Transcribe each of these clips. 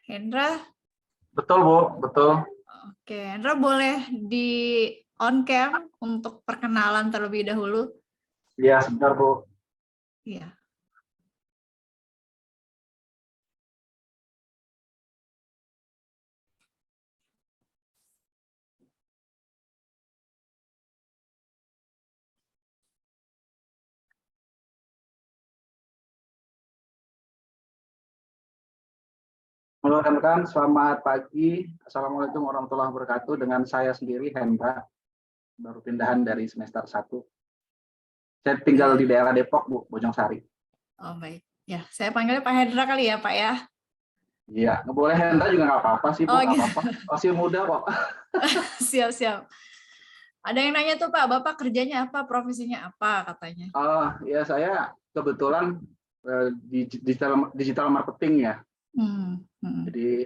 Hendra? Betul, Bu. Betul. Oke, Hendra boleh di on cam untuk perkenalan terlebih dahulu? Iya, sebentar, Bu. Iya. Halo rekan-rekan, selamat pagi. Assalamualaikum warahmatullahi wabarakatuh. Dengan saya sendiri, Hendra, baru pindahan dari semester 1. Saya tinggal di daerah Depok, Bu, Bojongsari. Oh, baik. Ya, saya panggilnya Pak Hendra kali ya, Pak ya? Iya, nggak boleh Hendra juga nggak apa-apa sih, Bu. Oh, Nggak gitu. apa-apa. Masih muda kok. Siap-siap. Ada yang nanya tuh, Pak, Bapak kerjanya apa, profesinya apa katanya? Ya, saya kebetulan di digital marketing ya. Jadi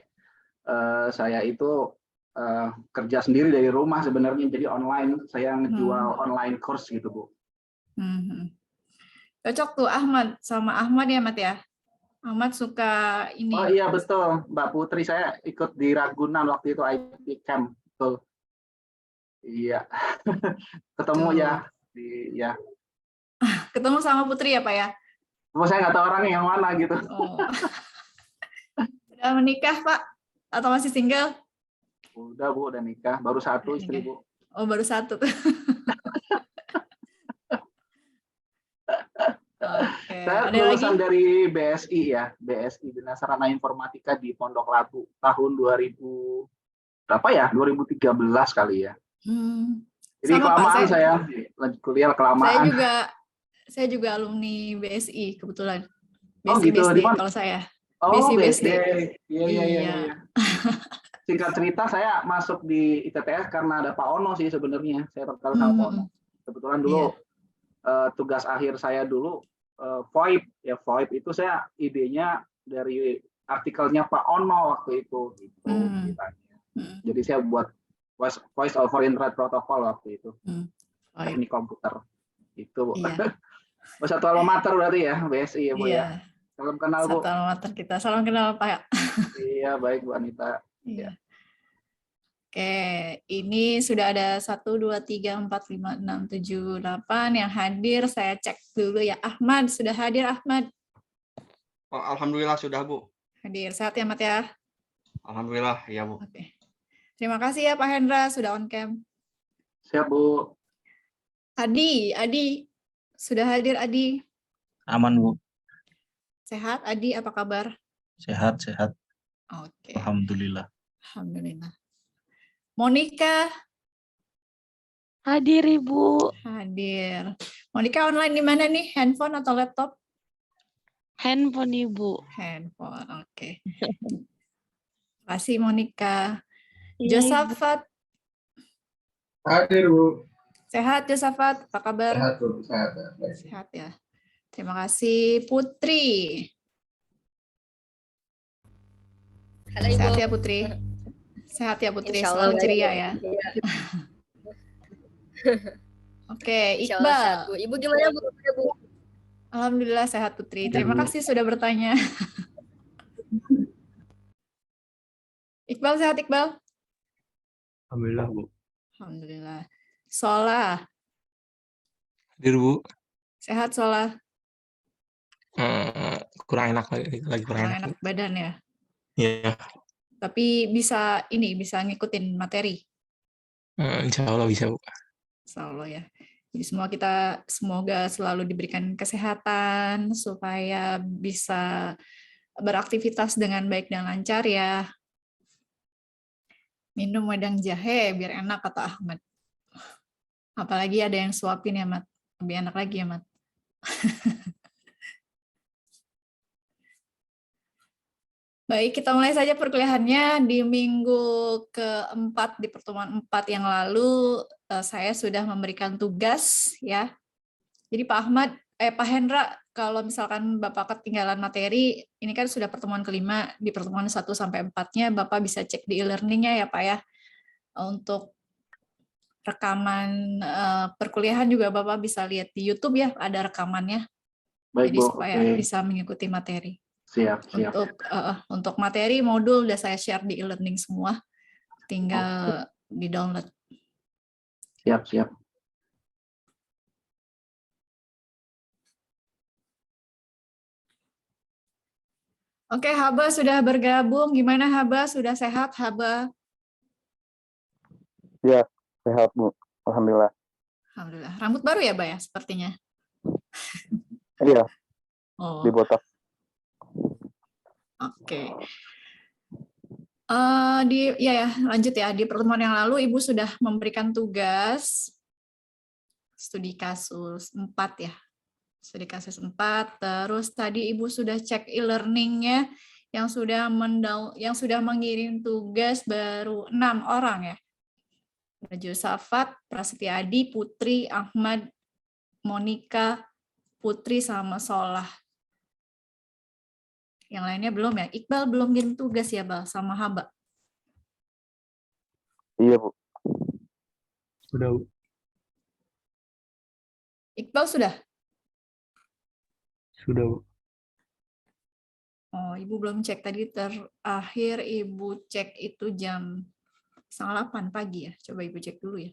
saya itu kerja sendiri dari rumah sebenarnya, jadi online. Saya ngejual online course gitu, Bu. Cocok tuh Ahmad sama Ahmad ya, Mat ya? Ahmad suka ini. Oh iya betul, Mbak Putri, saya ikut di Ragunan waktu itu IT Camp. Betul. Iya. Ketemu Tuh. ya ya. Ketemu sama Putri ya, Pak ya? Cuma saya nggak tahu orangnya yang mana gitu. Oh. Udah menikah, Pak? Atau masih single? Udah, Bu, udah nikah, baru satu istri, Bu. Oh, baru satu. Oke. Saya Ada lulusan lagi? dari BSI ya, BSI Bina Sarana Informatika di Pondok Labu tahun 2000 berapa ya? 2013 kali ya. Jadi Sama, kelamaan Pak, saya lanjut kuliah kelamaan. Saya juga alumni BSI kebetulan. Oh BSI gitu, di BSD mana? kalau saya. Oh, BSI BSD. Iya. Singkat cerita, saya masuk di ITTS karena ada Pak Ono sih sebenarnya. Saya tertarik sama Pak Ono. Kebetulan dulu tugas akhir saya dulu VoIP ya, VoIP itu saya idenya dari artikelnya Pak Ono waktu itu gitu ceritanya. Jadi saya buat voice over internet protocol waktu itu. Teknik komputer itu. Satu alma mater berarti ya, BSI ya, Bu ya. Salam kenal, Bu. Satu alma mater kita. Salam kenal, Pak. Iya, baik, Bu Anita. Iya. Oke, ini sudah ada 1, 2, 3, 4, 5, 6, 7, 8 yang hadir. Saya cek dulu ya. Ahmad, sudah hadir Ahmad? Oh, alhamdulillah sudah, Bu. Hadir. Sehat ya, Mat ya? Alhamdulillah, ya, Bu. Oke. Terima kasih ya Pak Hendra sudah on cam. Siap, Bu. Adi, sudah hadir Adi? Aman, Bu. Sehat Adi, apa kabar? Sehat. Oke. Alhamdulillah. Monica. Hadir, Ibu. Hadir. Monica online di mana nih? Handphone atau laptop? Handphone, Ibu. Handphone, oke. Terima kasih Monica. Iya, Josafat. Hadir, Bu. Sehat Josafat, apa kabar? Sehat, Bu. Sehat. Sehat ya. Terima kasih Putri. Halo, Ibu. Sehat ya Putri. Sehat ya Putri, Insyaallah, selalu ceria ya. Oke, Insyaallah sehat, Iqbal. Bu. Ibu gimana, Bu? Alhamdulillah sehat Putri. Terima kasih sudah bertanya. Iqbal sehat Iqbal? Alhamdulillah, Bu. Alhamdulillah. Solah. Hadir, Bu. Sehat Solah? Kurang enak lagi kurang enak. Badan ya? Iya. Tapi bisa ngikutin materi? Insya Allah bisa, Bu. Insya Allah ya. Jadi kita semoga selalu diberikan kesehatan supaya bisa beraktivitas dengan baik dan lancar ya. Minum wedang jahe biar enak kata Ahmad. Apalagi ada yang suapin ya, Mat. Lebih enak lagi ya, Mat. Baik, kita mulai saja perkuliahannya. Di minggu keempat, di pertemuan 4 yang lalu, saya sudah memberikan tugas ya. Jadi Pak Hendra, kalau misalkan Bapak ketinggalan materi, ini kan sudah pertemuan kelima, di pertemuan 1 sampai 4-nya Bapak bisa cek di e-learning-nya ya Pak ya. Untuk rekaman perkuliahan juga Bapak bisa lihat di YouTube ya, ada rekamannya. Baik, jadi Bu. supaya bisa mengikuti materi. Siap, siap. Untuk materi modul udah saya share di e-learning semua, tinggal di-download. Siap, siap. Oke, Haba sudah bergabung. Gimana Haba? Sudah sehat Haba? Ya, sehat Bu. Alhamdulillah. Alhamdulillah. Rambut baru ya, Ba ya, sepertinya? Iya, Oh, dibotak. oke. Ya, lanjut ya. Di pertemuan yang lalu Ibu sudah memberikan tugas studi kasus 4 ya. Studi kasus 4. Terus tadi Ibu sudah cek e-learning-nya yang sudah mengirim tugas baru 6 orang ya. Josafat, Prasetya Adi, Putri, Ahmad, Monica, Putri sama Solah. Yang lainnya belum ya. Iqbal belum kirim tugas ya, Bal, sama Haba. Iya Bu. Sudah, Bu. Iqbal sudah? Sudah, Bu. Oh, Ibu belum cek tadi, terakhir Ibu cek itu jam 7:30 pagi ya. Coba Ibu cek dulu ya.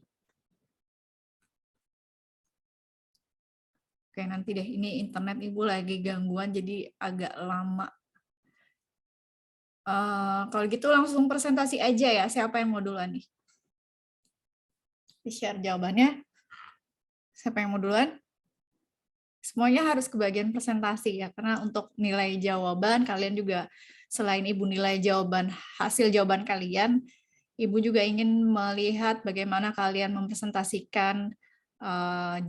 Oke, nanti deh. Ini internet Ibu lagi gangguan, jadi agak lama. Kalau gitu langsung presentasi aja ya. Siapa yang mau duluan nih? Di-share jawabannya. Siapa yang mau duluan? Semuanya harus ke bagian presentasi ya, karena untuk nilai jawaban kalian juga, selain Ibu nilai hasil jawaban kalian, Ibu juga ingin melihat bagaimana kalian mempresentasikan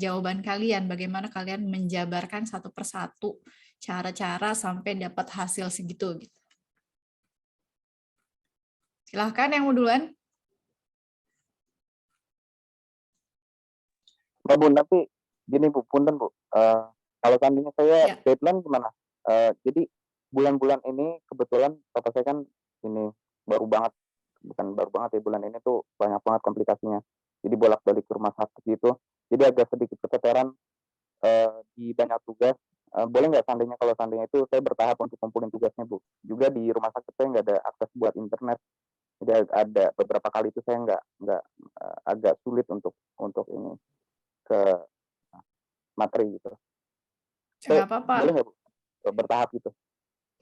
jawaban kalian, bagaimana kalian menjabarkan satu persatu cara-cara sampai dapat hasil segitu. Gitu. Silahkan yang mau duluan. Mbak Bu, nanti gini Bu, punten Bu. Kalau seandainya saya deadline gimana? Jadi bulan-bulan ini kebetulan papa saya kan ini baru banget, bukan baru banget ya, bulan ini tuh banyak banget komplikasinya. Jadi bolak-balik ke rumah sakit gitu. Jadi agak sedikit keteteran di banyak tugas. Boleh nggak kalau seandainya itu saya bertahap untuk kumpulin tugasnya Bu. Juga di rumah sakit saya nggak ada akses buat internet. Jadi ada beberapa kali itu saya nggak agak sulit untuk ini ke materi gitu. Nggak apa-apa. Boleh nggak Bu? Bertahap gitu.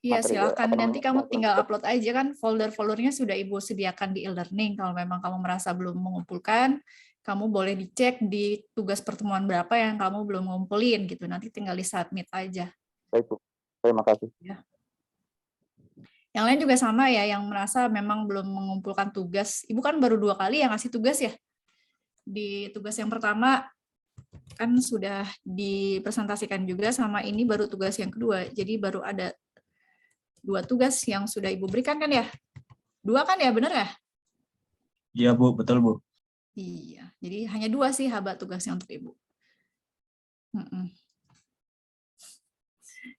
Iya, Materi, silakan. Nanti kamu tinggal tugas. upload aja kan, folder-foldernya sudah Ibu sediakan di e-learning. Kalau memang kamu merasa belum mengumpulkan, kamu boleh dicek di tugas pertemuan berapa yang kamu belum ngumpulin gitu. Nanti tinggal di-submit aja. Baik Bu, terima kasih. Ya. Yang lain juga sama ya, yang merasa memang belum mengumpulkan tugas. Ibu kan baru 2 kali yang ngasih tugas ya. Di tugas yang pertama kan sudah dipresentasikan juga, sama ini baru tugas yang kedua. Jadi baru ada 2 tugas yang sudah Ibu berikan kan ya? 2 kan ya, benar ya? Iya Bu, betul Bu. Iya, jadi hanya 2 sih Haba tugasnya untuk Ibu.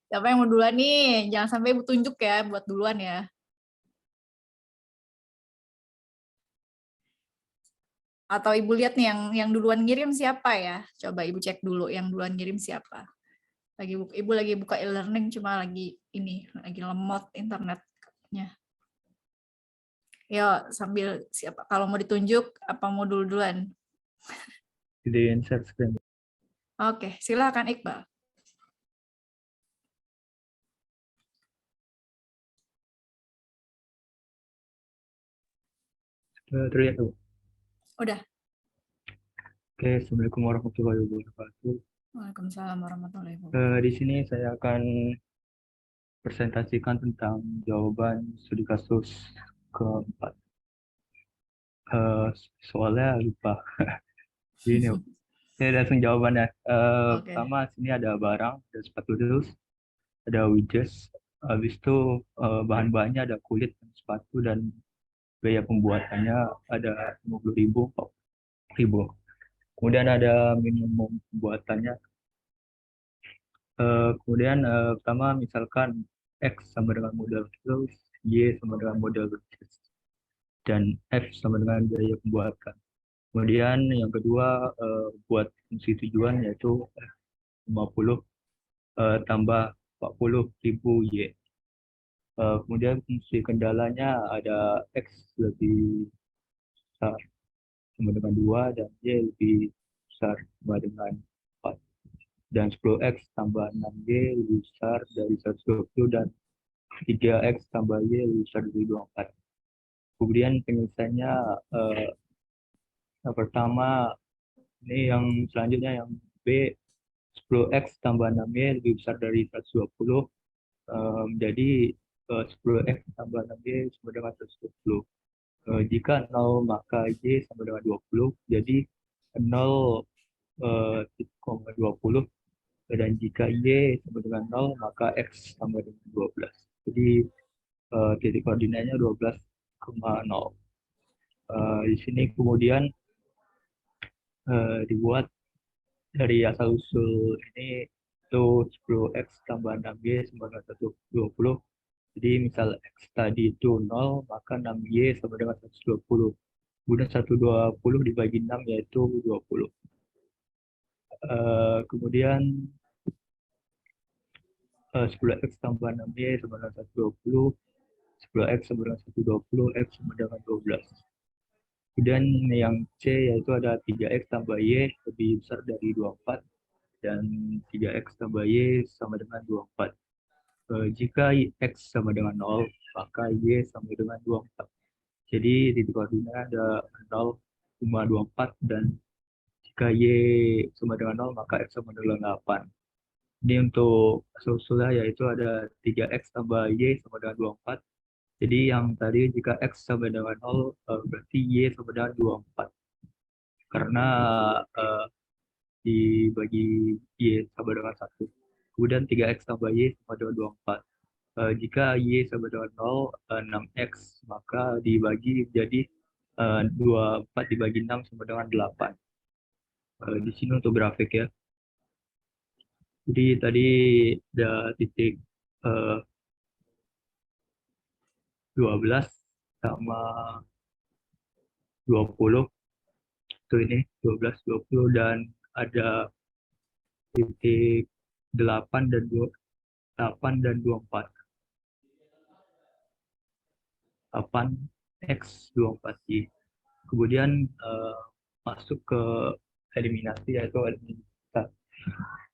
Siapa yang mau duluan nih? Jangan sampai Ibu tunjuk ya, buat duluan ya. Atau Ibu lihat nih yang duluan ngirim siapa ya? Coba Ibu cek dulu yang duluan ngirim siapa. Ibu lagi buka e-learning, cuma lagi lemot internetnya. Yo, sambil siapa kalau mau ditunjuk apa mau duluan? Di insert screen. Oke, silakan Iqbal. Terlihat Bu. Udah. Oke, Assalamualaikum warahmatullahi wabarakatuh. Waalaikumsalam warahmatullahi wabarakatuh. Di sini saya akan presentasikan tentang jawaban studi kasus keempat. Soalnya lupa. Ini saya langsung jawabannya. Pertama sini ada barang, ada sepatu terus, ada widgets. Habis itu bahan-bahannya ada kulit, sepatu, dan biaya pembuatannya ada 50.000, 40.000. Kemudian ada minimum pembuatannya. Kemudian pertama misalkan X sama dengan modal terus, Y sama dengan modal widgets, dan F sama dengan biaya pembuatan. Kemudian yang kedua buat fungsi tujuan yaitu 50 tambah 40.000 Y. Kemudian fungsi kendalanya ada X lebih besar sama dengan 2 dan Y lebih besar sama dengan 4. Dan 10X tambah 6Y lebih besar dari 120 dan 3X tambah Y lebih besar dari 24. Kemudian penyelesaiannya yang pertama ini yang selanjutnya yang B 10X tambah 6Y lebih besar dari 120. Jadi 10X tambah 6Y sama dengan 120. Jika 0 maka Y sama dengan 20. Jadi 0 0,20 dan jika Y sama dengan 0 maka X sama dengan 12. Jadi titik koordinatnya 12,0. Di sini kemudian dibuat dari asal usul ini itu 10X tambah 6Y sama dengan 120. Jadi misal X tadi itu 0, maka 6Y sama dengan 120. Kemudian 120 dibagi 6 yaitu 20. Kemudian 10X tambah 6Y sama dengan 120. 10X sama dengan 120, X sama dengan 12. Kemudian yang C yaitu ada 3X tambah Y lebih besar dari 24. Dan 3X tambah Y sama dengan 24. Jika X sama dengan 0, maka Y sama dengan 24. Jadi titik koordinat ada 0,24 dan jika Y sama dengan 0, maka X sama dengan 8. Ini untuk asal-usulnya yaitu ada 3X tambah Y sama dengan 24. Jadi yang tadi jika X sama dengan 0, berarti Y sama dengan 24. Karena dibagi Y sama dengan 1. Kemudian 3X tambah Y sama dengan 24. Jika Y sama dengan 0, 6X, maka dibagi menjadi 24 dibagi 6 sama dengan 8. Di sini untuk grafik ya. Jadi tadi ada titik 12 sama 20. Itu ini 12, 20 dan ada titik 8 dan 24. 8X 24Y. Kemudian masuk ke eliminasi yaitu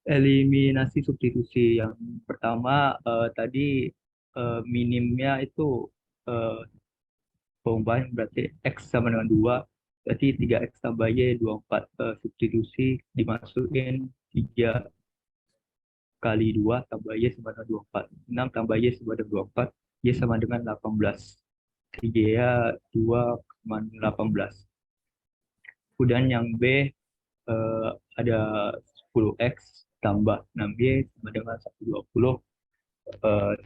eliminasi substitusi. Yang pertama tadi minimnya itu combine berarti X sama dengan 2, berarti 3X tambah Y 24. Substitusi dimasukin 3 kali 2 tambah Y sama dengan 24. 6 tambah Y sama dengan 24, Y sama dengan 18. 3 2,18. Kemudian yang B ada 10X tambah 6Y sama dengan 120.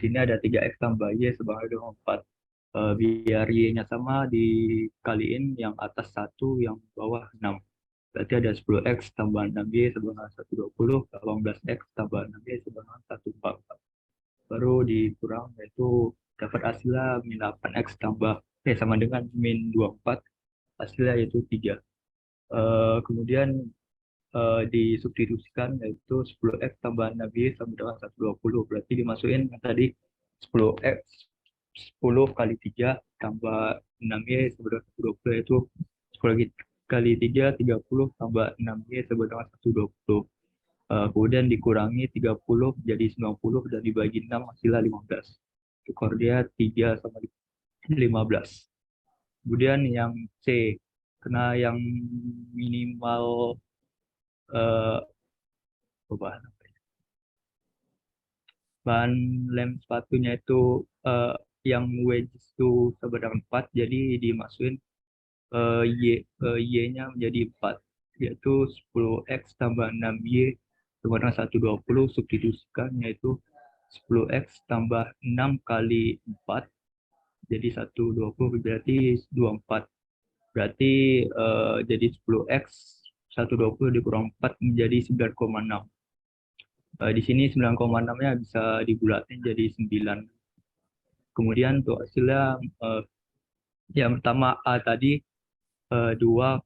Sini ada 3X tambah Y sama dengan 4. Biar Y-nya sama dikaliin yang atas 1, yang bawah 6. Berarti ada 10X tambah 6Y sama dengan 120, 18X tambah 6Y sama dengan 144. Baru dikurang yaitu dapat hasilnya min 8X tambah sama dengan min 24, hasilnya yaitu 3. Kemudian disubstitusikan yaitu 10X tambah 6Y sama dengan 120, berarti dimasukin yang tadi 10X 10 kali 3 tambah 6Y sama dengan 120 yaitu 10 kali 3 30 tambah 6Y sama dengan 120. Kemudian dikurangi 30 jadi 90 dan dibagi 6 hasilnya 15. Skor dia 3 sama 15. Kemudian yang C, karena yang minimal bahan lem sepatunya itu yang wedges itu sebanyak 4, jadi dimasukin Y-nya menjadi 4, yaitu 10X tambah 6Y sama dengan 120, substitusikan yaitu 10X tambah 6 kali 4, jadi 120 berarti 24. Berarti jadi 10X 120 dikurang 4 menjadi 9,6. Di sini 9,6-nya bisa dibulatin jadi 9. Kemudian untuk hasilnya yang pertama A tadi 2,18.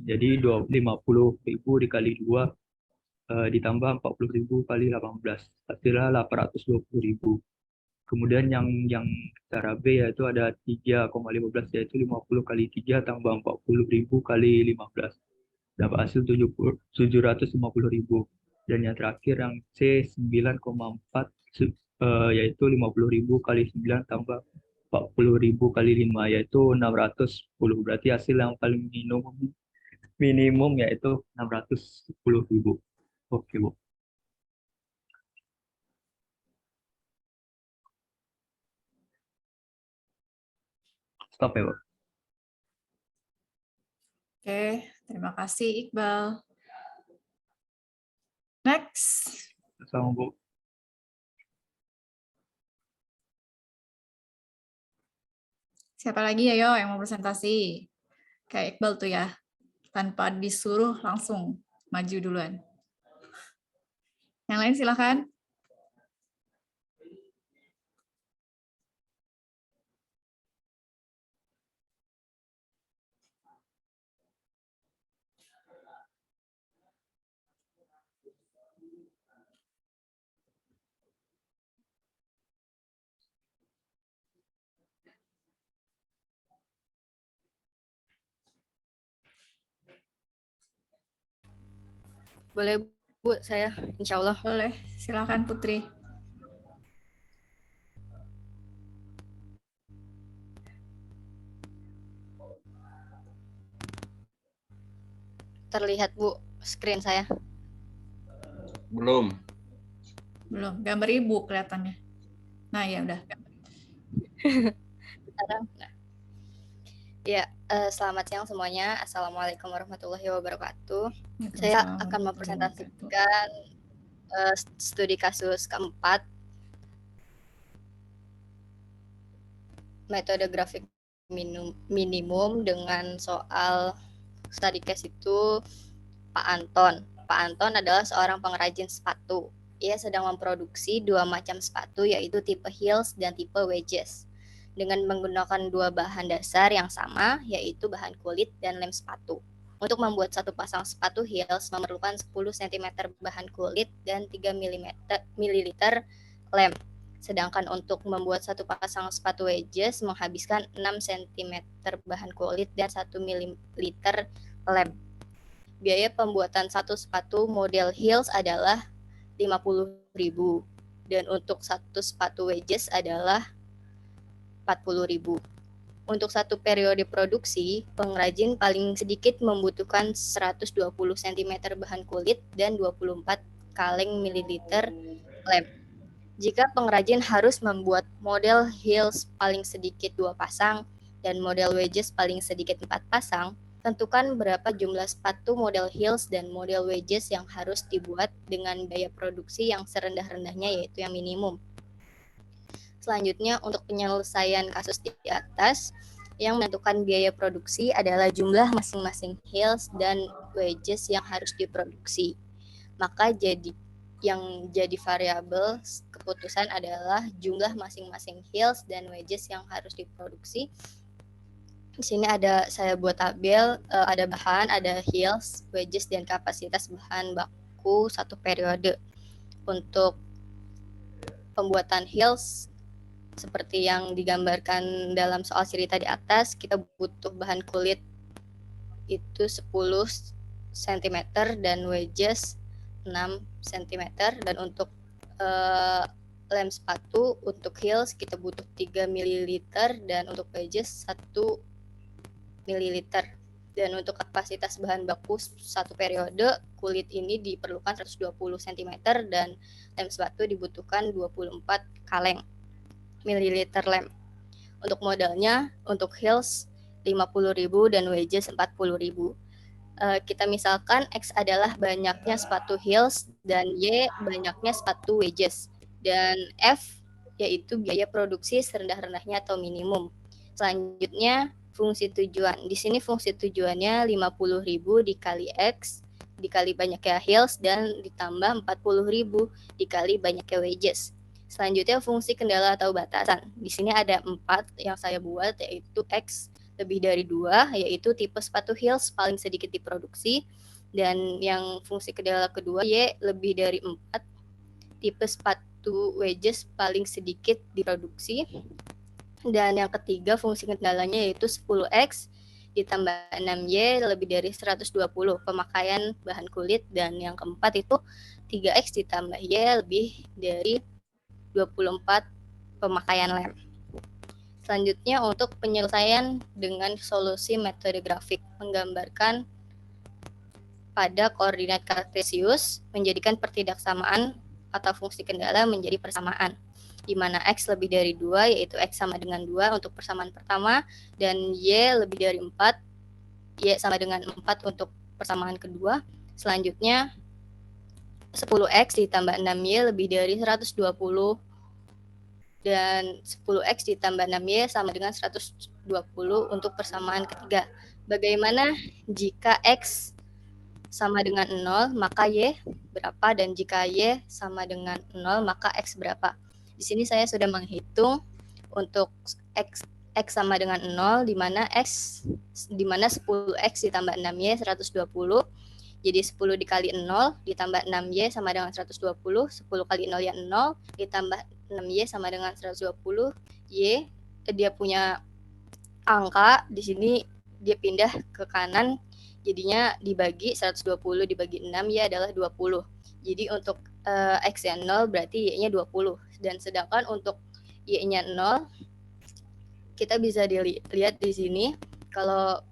Jadi 50.000 dikali 2 ditambah 40.000 kali 18. Hasilnya 820.000. Kemudian yang cara B yaitu ada 3,15 yaitu 50 kali 3 tambah 40.000 kali 15. Dapat hasil 750.000. Dan yang terakhir yang C 9,4 yaitu 50.000 kali 9 tambah 40.000 kali 5 yaitu 610. Berarti hasil yang paling minimum yaitu 610.000. Oke, Bu. Stop ya, Bu. Oke, terima kasih Iqbal. Next. Sama, Bu. Siapa lagi ya, yo, yang mau presentasi? Kayak Iqbal tuh ya, tanpa disuruh langsung maju duluan. Yang lain silakan. Boleh Bu, saya insya Allah. Boleh, silakan Putri. Terlihat Bu, screen saya. Belum. Belum, gambar ibu kelihatannya. Nah ya udah. Sekarang, nah. Ya, selamat siang semuanya. Assalamualaikum warahmatullahi wabarakatuh. Saya akan mempresentasikan studi kasus keempat, metode grafik minimum dengan soal study case itu Pak Anton. Pak Anton adalah seorang pengrajin sepatu. Ia sedang memproduksi dua macam sepatu yaitu tipe heels dan tipe wedges dengan menggunakan dua bahan dasar yang sama yaitu bahan kulit dan lem sepatu. Untuk membuat satu pasang sepatu heels memerlukan 10 cm bahan kulit dan 3 ml lem. Sedangkan untuk membuat satu pasang sepatu wedges menghabiskan 6 cm bahan kulit dan 1 ml lem. Biaya pembuatan satu sepatu model heels adalah 50.000 dan untuk satu sepatu wedges adalah 40.000. Untuk satu periode produksi, pengrajin paling sedikit membutuhkan 120 cm bahan kulit dan 24 kaleng mililiter lem. Jika pengrajin harus membuat model heels paling sedikit 2 pasang dan model wedges paling sedikit 4 pasang, tentukan berapa jumlah sepatu model heels dan model wedges yang harus dibuat dengan biaya produksi yang serendah-rendahnya yaitu yang minimum. Selanjutnya, untuk penyelesaian kasus di atas, yang menentukan biaya produksi adalah jumlah masing-masing heels dan wedges yang harus diproduksi. Maka yang jadi variabel keputusan adalah jumlah masing-masing heels dan wedges yang harus diproduksi. Di sini saya buat tabel, ada bahan, ada heels, wedges, dan kapasitas bahan baku satu periode. Untuk pembuatan heels, seperti yang digambarkan dalam soal cerita di atas, kita butuh bahan kulit itu 10 cm dan wedges 6 cm. Dan untuk lem sepatu, untuk heels kita butuh 3 ml dan untuk wedges 1 ml. Dan untuk kapasitas bahan baku satu periode, kulit ini diperlukan 120 cm dan lem sepatu dibutuhkan 24 kaleng mililiter lem. Untuk modalnya, untuk heels 50.000 dan wedges 40.000. Kita misalkan X adalah banyaknya sepatu heels dan Y banyaknya sepatu wedges. Dan F yaitu biaya produksi serendah-rendahnya atau minimum. Selanjutnya, fungsi tujuan. Di sini fungsi tujuannya 50.000 dikali X dikali banyaknya heels dan ditambah 40.000 dikali banyaknya wedges. Selanjutnya fungsi kendala atau batasan. Di sini ada 4 yang saya buat yaitu X lebih dari 2 yaitu tipe sepatu heels paling sedikit diproduksi, dan yang fungsi kendala kedua Y lebih dari 4 tipe waktu wages paling sedikit diproduksi. Dan yang ketiga fungsi kendalanya yaitu 10X ditambah 6Y lebih dari 120 pemakaian bahan kulit. Dan yang keempat itu 3X ditambah Y lebih dari 24 pemakaian lem. Selanjutnya untuk penyelesaian dengan solusi metode grafik menggambarkan pada koordinat kartesius menjadikan pertidaksamaan atau fungsi kendala menjadi persamaan, di mana X lebih dari 2, yaitu X sama dengan 2 untuk persamaan pertama, dan Y lebih dari 4, Y sama dengan 4 untuk persamaan kedua. Selanjutnya, 10X ditambah 6Y lebih dari 120, dan 10X ditambah 6Y sama dengan 120 untuk persamaan ketiga. Bagaimana jika X sama dengan 0, maka Y berapa, dan jika Y sama dengan 0, maka X berapa. Di sini saya sudah menghitung untuk X sama dengan 0, di mana 10X ditambah 6Y 120, jadi 10 dikali 0 ditambah 6Y sama dengan 120, 10 kali 0 ya 0, ditambah 6Y sama dengan 120, Y dia punya angka, di sini dia pindah ke kanan, jadinya dibagi 120 dibagi 6 Y adalah 20. Jadi untuk X-nya 0 berarti Y-nya 20. Dan sedangkan untuk Y-nya 0 kita bisa dilihat di sini kalau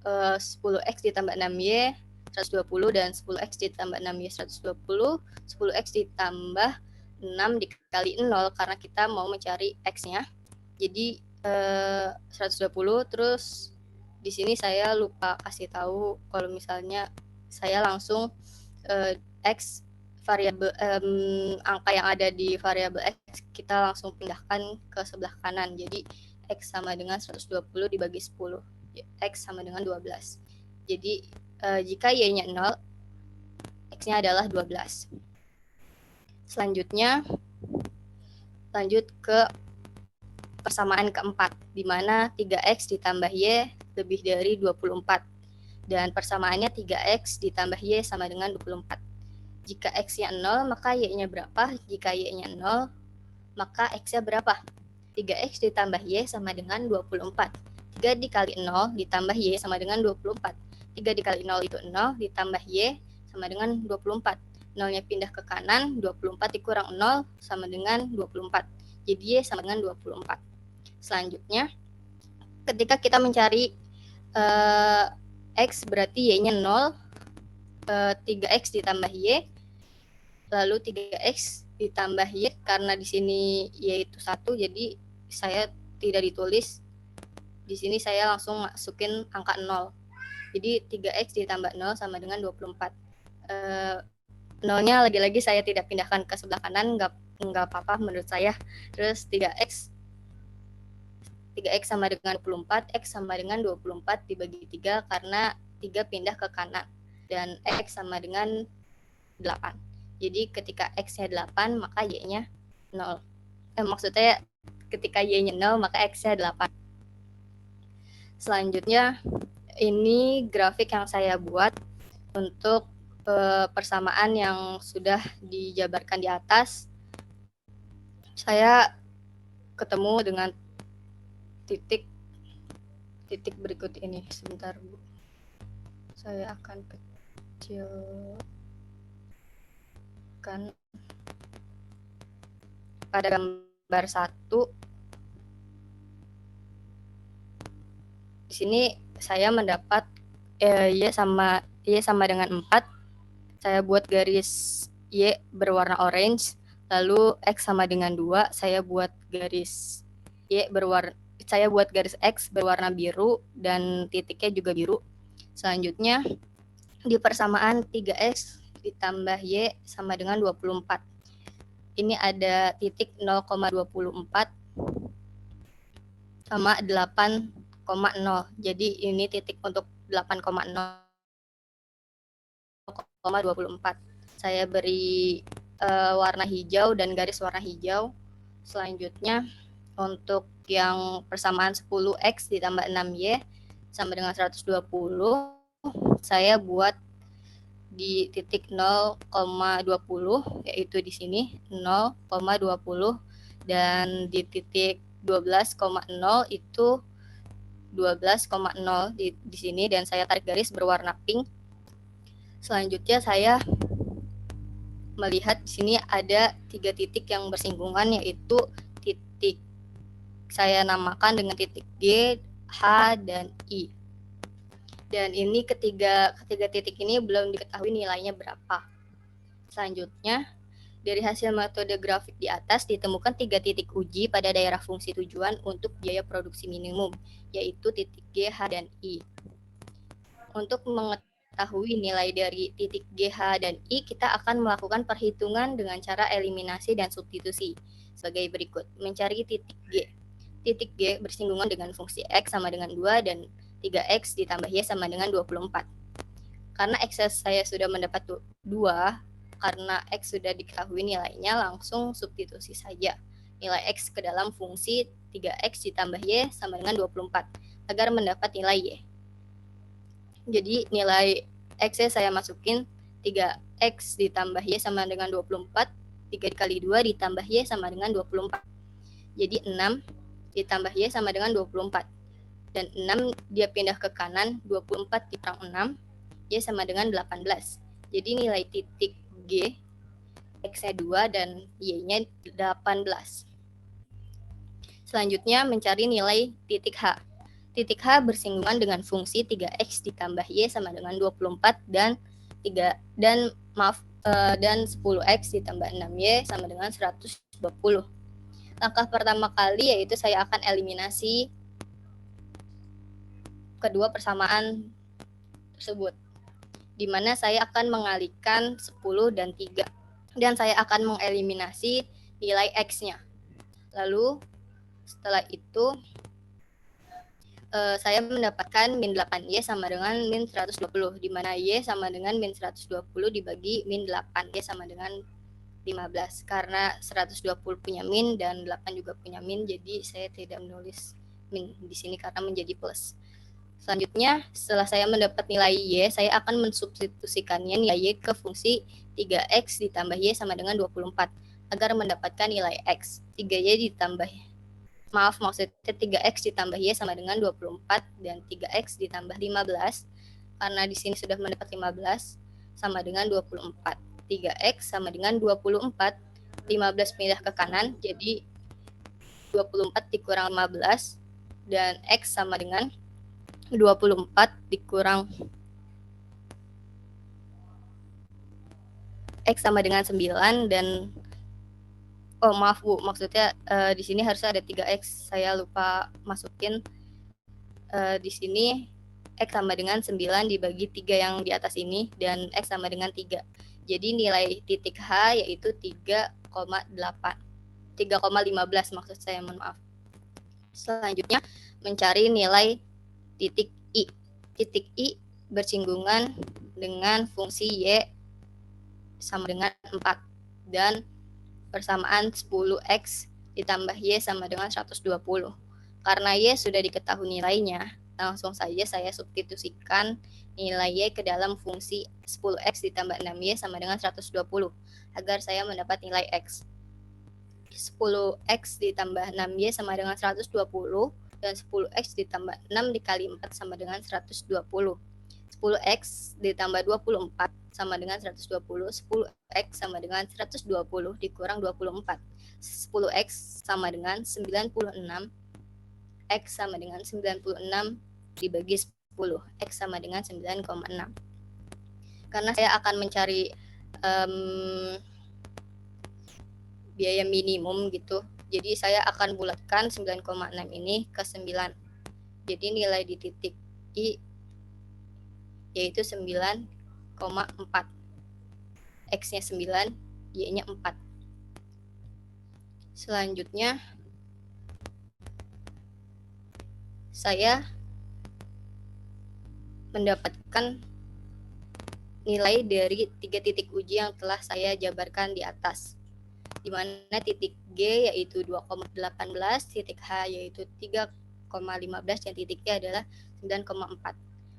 10X ditambah 6Y 120 dan 10X ditambah 6Y 120, 10X ditambah 6 dikali 0 karena kita mau mencari X-nya. Jadi 120, terus di sini saya lupa kasih tahu kalau misalnya saya langsung X variabel angka yang ada di variabel X kita langsung pindahkan ke sebelah kanan. Jadi X sama dengan 120 dibagi 10, X sama dengan 12. Jadi jika Y-nya 0, X-nya adalah 12. Selanjutnya lanjut ke persamaan keempat, di mana 3X ditambah Y lebih dari 24. Dan persamaannya 3X ditambah Y sama dengan 24. Jika X-nya 0, maka Y-nya berapa? Jika Y-nya 0, maka X-nya berapa? 3X ditambah Y sama dengan 24. 3 dikali 0 ditambah Y sama dengan 24. 3 dikali 0 itu 0, ditambah Y sama dengan 24. 0-nya pindah ke kanan, 24 dikurang 0 sama dengan 24. Jadi Y sama dengan 24. Selanjutnya, ketika kita mencari X berarti Y-nya 0, 3X ditambah Y, lalu 3X ditambah Y, karena di sini Y itu 1, jadi saya tidak ditulis. Di sini saya langsung masukin angka 0. Jadi 3X ditambah 0 sama dengan 24. 0-nya lagi-lagi saya tidak pindahkan ke sebelah kanan, nggak apa-apa menurut saya. Terus 3X sama dengan 24, X sama dengan 24 dibagi 3 karena 3 pindah ke kanan. Dan X sama dengan 8. Jadi ketika X-nya 8, maka Y-nya 0. Maksudnya ketika Y-nya 0, maka X-nya 8. Selanjutnya, ini grafik yang saya buat untuk persamaan yang sudah dijabarkan di atas. Saya ketemu dengan titik berikut ini. Sebentar, Bu. Saya akan kecilkan pada gambar 1. Di sini saya mendapat Y sama dengan 4. Saya buat garis Y berwarna orange, lalu X sama dengan 2, saya buat garis X berwarna biru dan titiknya juga biru. Selanjutnya di persamaan 3X ditambah Y sama dengan 24. Ini ada titik 0,24 sama 8,0. Jadi ini titik untuk 8,0,24. Saya beri warna hijau dan garis warna hijau. Selanjutnya untuk yang persamaan 10X ditambah 6Y sama dengan 120, saya buat di titik 0,20 yaitu di sini 0,20 dan di titik 12,0 itu 12,0 di sini dan saya tarik garis berwarna pink. Selanjutnya saya melihat di sini ada 3 titik yang bersinggungan yaitu titik saya namakan dengan titik G, H, dan I. Dan ini ketiga titik ini belum diketahui nilainya berapa. Selanjutnya, dari hasil metode grafik di atas ditemukan 3 titik uji pada daerah fungsi tujuan untuk biaya produksi minimum, yaitu titik G, H, dan I. Untuk mengetahui nilai dari titik G, H, dan I, kita akan melakukan perhitungan dengan cara eliminasi dan substitusi. Sebagai berikut, mencari titik G. Titik G bersinggungan dengan fungsi X sama dengan 2 dan 3X ditambah Y sama dengan 24. Karena X saya sudah mendapat 2, karena X sudah diketahui nilainya, langsung substitusi saja nilai X ke dalam fungsi 3X ditambah Y sama dengan 24 agar mendapat nilai Y. Jadi nilai X saya masukin 3X ditambah Y sama dengan 24, 3 dikali 2 ditambah Y sama dengan 24. Jadi 6 ditambah Y sama dengan 24. Dan 6 dia pindah ke kanan, 24 dikurang 6, Y sama dengan 18. Jadi nilai titik G, X-nya 2 dan Y-nya 18. Selanjutnya mencari nilai titik H. Titik H bersinggungan dengan fungsi 3X ditambah Y sama dengan 24 dan 10X ditambah 6Y sama dengan 120. Langkah pertama kali yaitu saya akan eliminasi kedua persamaan tersebut, di mana saya akan mengalihkan 10 dan 3, dan saya akan mengeliminasi nilai X-nya. Lalu setelah itu saya mendapatkan min 8Y sama dengan min 120, di mana Y sama dengan min 120 dibagi min 8Y sama dengan 15. Karena 120 punya min dan 8 juga punya min, jadi saya tidak menulis min di sini karena menjadi plus. Selanjutnya, setelah saya mendapat nilai Y, saya akan mensubstitusikannya nilai Y ke fungsi 3X ditambah Y sama dengan 24 agar mendapatkan nilai X. 3X ditambah Y sama dengan 24 dan 3X ditambah 15, karena di sini sudah mendapat 15 sama dengan 24. 3X sama dengan 24, 15 pindah ke kanan, jadi 24 dikurang 15, dan X sama dengan 24 dikurang X sama dengan 9 dan maaf Bu, maksudnya di sini harus ada 3X, saya lupa masukin di sini X sama dengan 9 dibagi 3 yang di atas ini dan X sama dengan 3. Jadi nilai titik H yaitu 3,15 maksud saya, mohon maaf. Selanjutnya mencari nilai titik I. Titik I bersinggungan dengan fungsi Y sama dengan 4 dan persamaan 10X ditambah Y sama dengan 120. Karena Y sudah diketahui nilainya, langsung saja saya substitusikan nilai Y ke dalam fungsi 10X ditambah 6Y sama dengan 120 agar saya mendapat nilai X. 10X ditambah 6Y sama dengan 120 dan 10X ditambah 6 dikali 4 sama dengan 120. 10X ditambah 24 sama dengan 120. 10X sama dengan 120 dikurang 24. 10X sama dengan 96. X sama dengan 96 dibagi 10. X sama dengan 9,6. Karena saya akan mencari biaya minimum gitu. Jadi saya akan bulatkan 9,6 ini ke 9. Jadi nilai di titik I yaitu 9,4. X-nya 9, Y-nya 4. Selanjutnya saya mendapatkan nilai dari 3 titik uji yang telah saya jabarkan di atas, di mana titik G yaitu 2,18, titik H yaitu 3,15, dan titik Y adalah 9,4.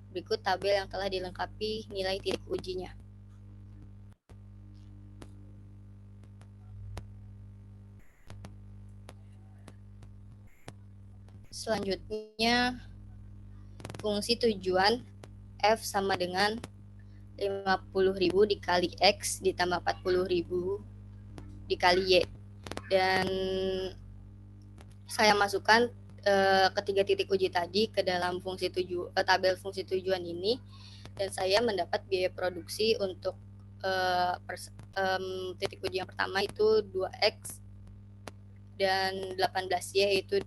Berikut tabel yang telah dilengkapi nilai titik ujinya. Selanjutnya, fungsi tujuan F sama dengan 50.000 dikali X ditambah 40.000 dikali Y. Dan saya masukkan ketiga titik uji tadi ke dalam tabel fungsi tujuan ini, dan saya mendapat biaya produksi untuk titik uji yang pertama itu 2X dan 18Y yaitu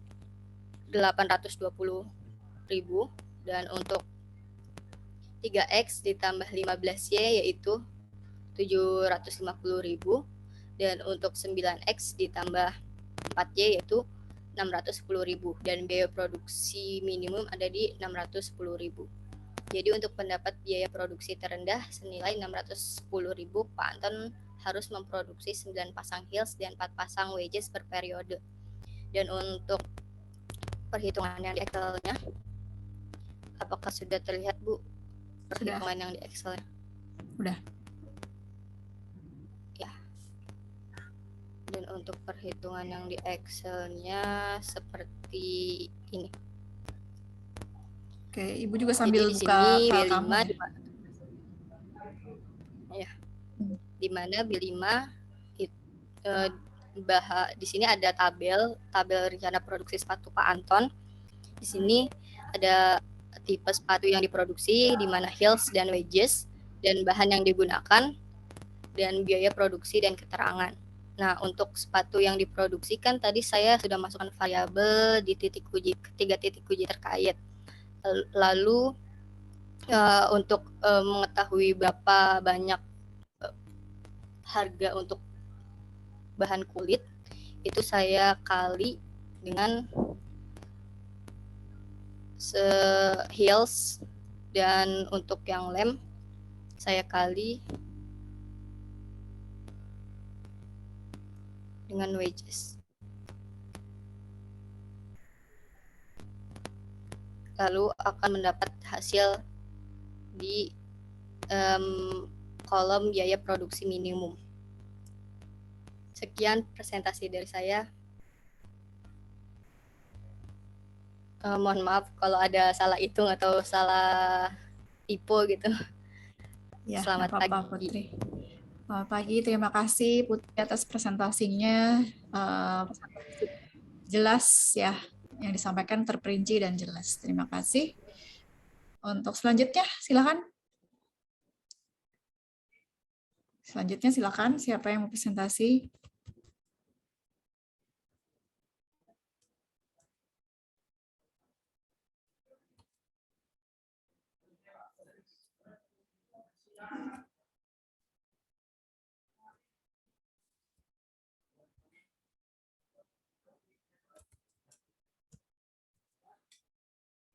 820.000, dan untuk 3X ditambah 15Y yaitu 750.000, dan untuk 9X ditambah 4Y yaitu 610.000, dan biaya produksi minimum ada di 610.000. Jadi untuk pendapat biaya produksi terendah senilai 610.000, Pak Anton harus memproduksi 9 pasang heels dan 4 pasang wedges per periode. Dan untuk perhitungan yang di Excel-nya, apakah sudah terlihat, Bu? Perhitungan yang di Excel-nya? Udah. Ya. Dan untuk perhitungan yang di Excel-nya seperti ini. Oke, Ibu juga sambil jadi buka file B5, kamu ya. Di mana B5 di sini ada tabel rencana produksi sepatu Pak Anton. Di sini ada tipe sepatu yang diproduksi, di mana heels dan wedges, dan bahan yang digunakan, dan biaya produksi dan keterangan. Nah, untuk sepatu yang diproduksikan tadi saya sudah masukkan variabel di ketiga titik uji terkait. Lalu untuk mengetahui berapa banyak harga untuk bahan kulit, itu saya kali dengan heels, dan untuk yang lem saya kali dengan wedges. Lalu akan mendapat hasil di kolom biaya produksi minimum. Sekian presentasi dari saya. Mohon maaf kalau ada salah hitung atau salah tipe gitu. Ya, Selamat pagi, Putri. Selamat pagi, terima kasih Putri atas presentasinya. Jelas ya, yang disampaikan terperinci dan jelas. Terima kasih. Untuk selanjutnya, silakan. Selanjutnya silakan, siapa yang mau presentasi?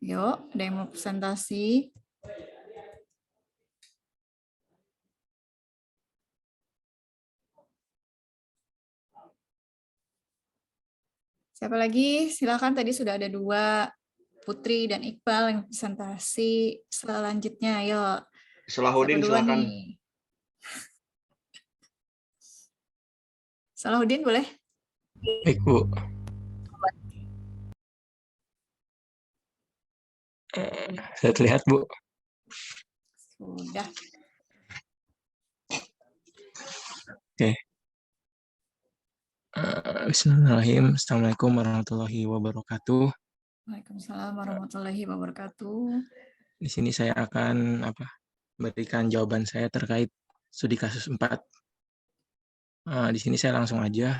Yuk, ada yang mau presentasi? Siapa lagi? Silakan, tadi sudah ada 2, Putri dan Iqbal yang presentasi. Selanjutnya, ayo. Salahuddin, silakan. Salahuddin boleh? Baik, Bu. Saya terlihat, Bu. Sudah. Oke. Bismillahirrahmanirrahim. Assalamualaikum warahmatullahi wabarakatuh. Waalaikumsalam warahmatullahi wabarakatuh. Di sini saya akan berikan jawaban saya terkait studi kasus 4. Di sini saya langsung aja.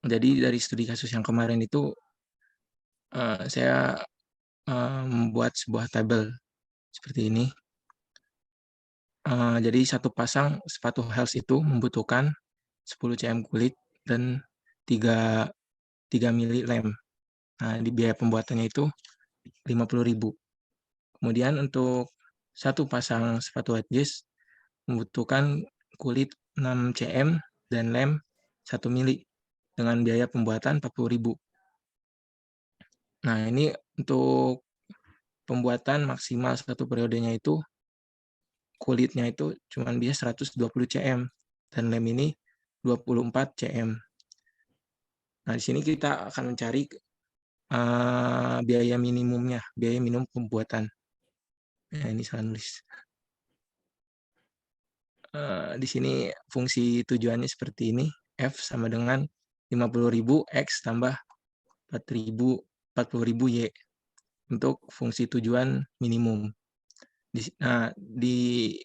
Jadi dari studi kasus yang kemarin itu saya membuat sebuah tabel seperti ini. Jadi satu pasang sepatu heels itu membutuhkan 10 cm kulit dan 3 mili lem. Nah, di biaya pembuatannya itu 50.000. Kemudian untuk satu pasang sepatu wedges membutuhkan kulit 6 cm dan lem 1 mili dengan biaya pembuatan 40.000. Nah, ini untuk pembuatan maksimal satu periodenya itu kulitnya itu cuma bisa 120 cm dan lem ini 24 cm. Nah, di sini kita akan mencari biaya minimumnya, biaya minimum pembuatan. Nah, ini salah nulis. Di sini fungsi tujuannya seperti ini. F sama dengan 50.000 X tambah 40.000 Y untuk fungsi tujuan minimum. Nah, di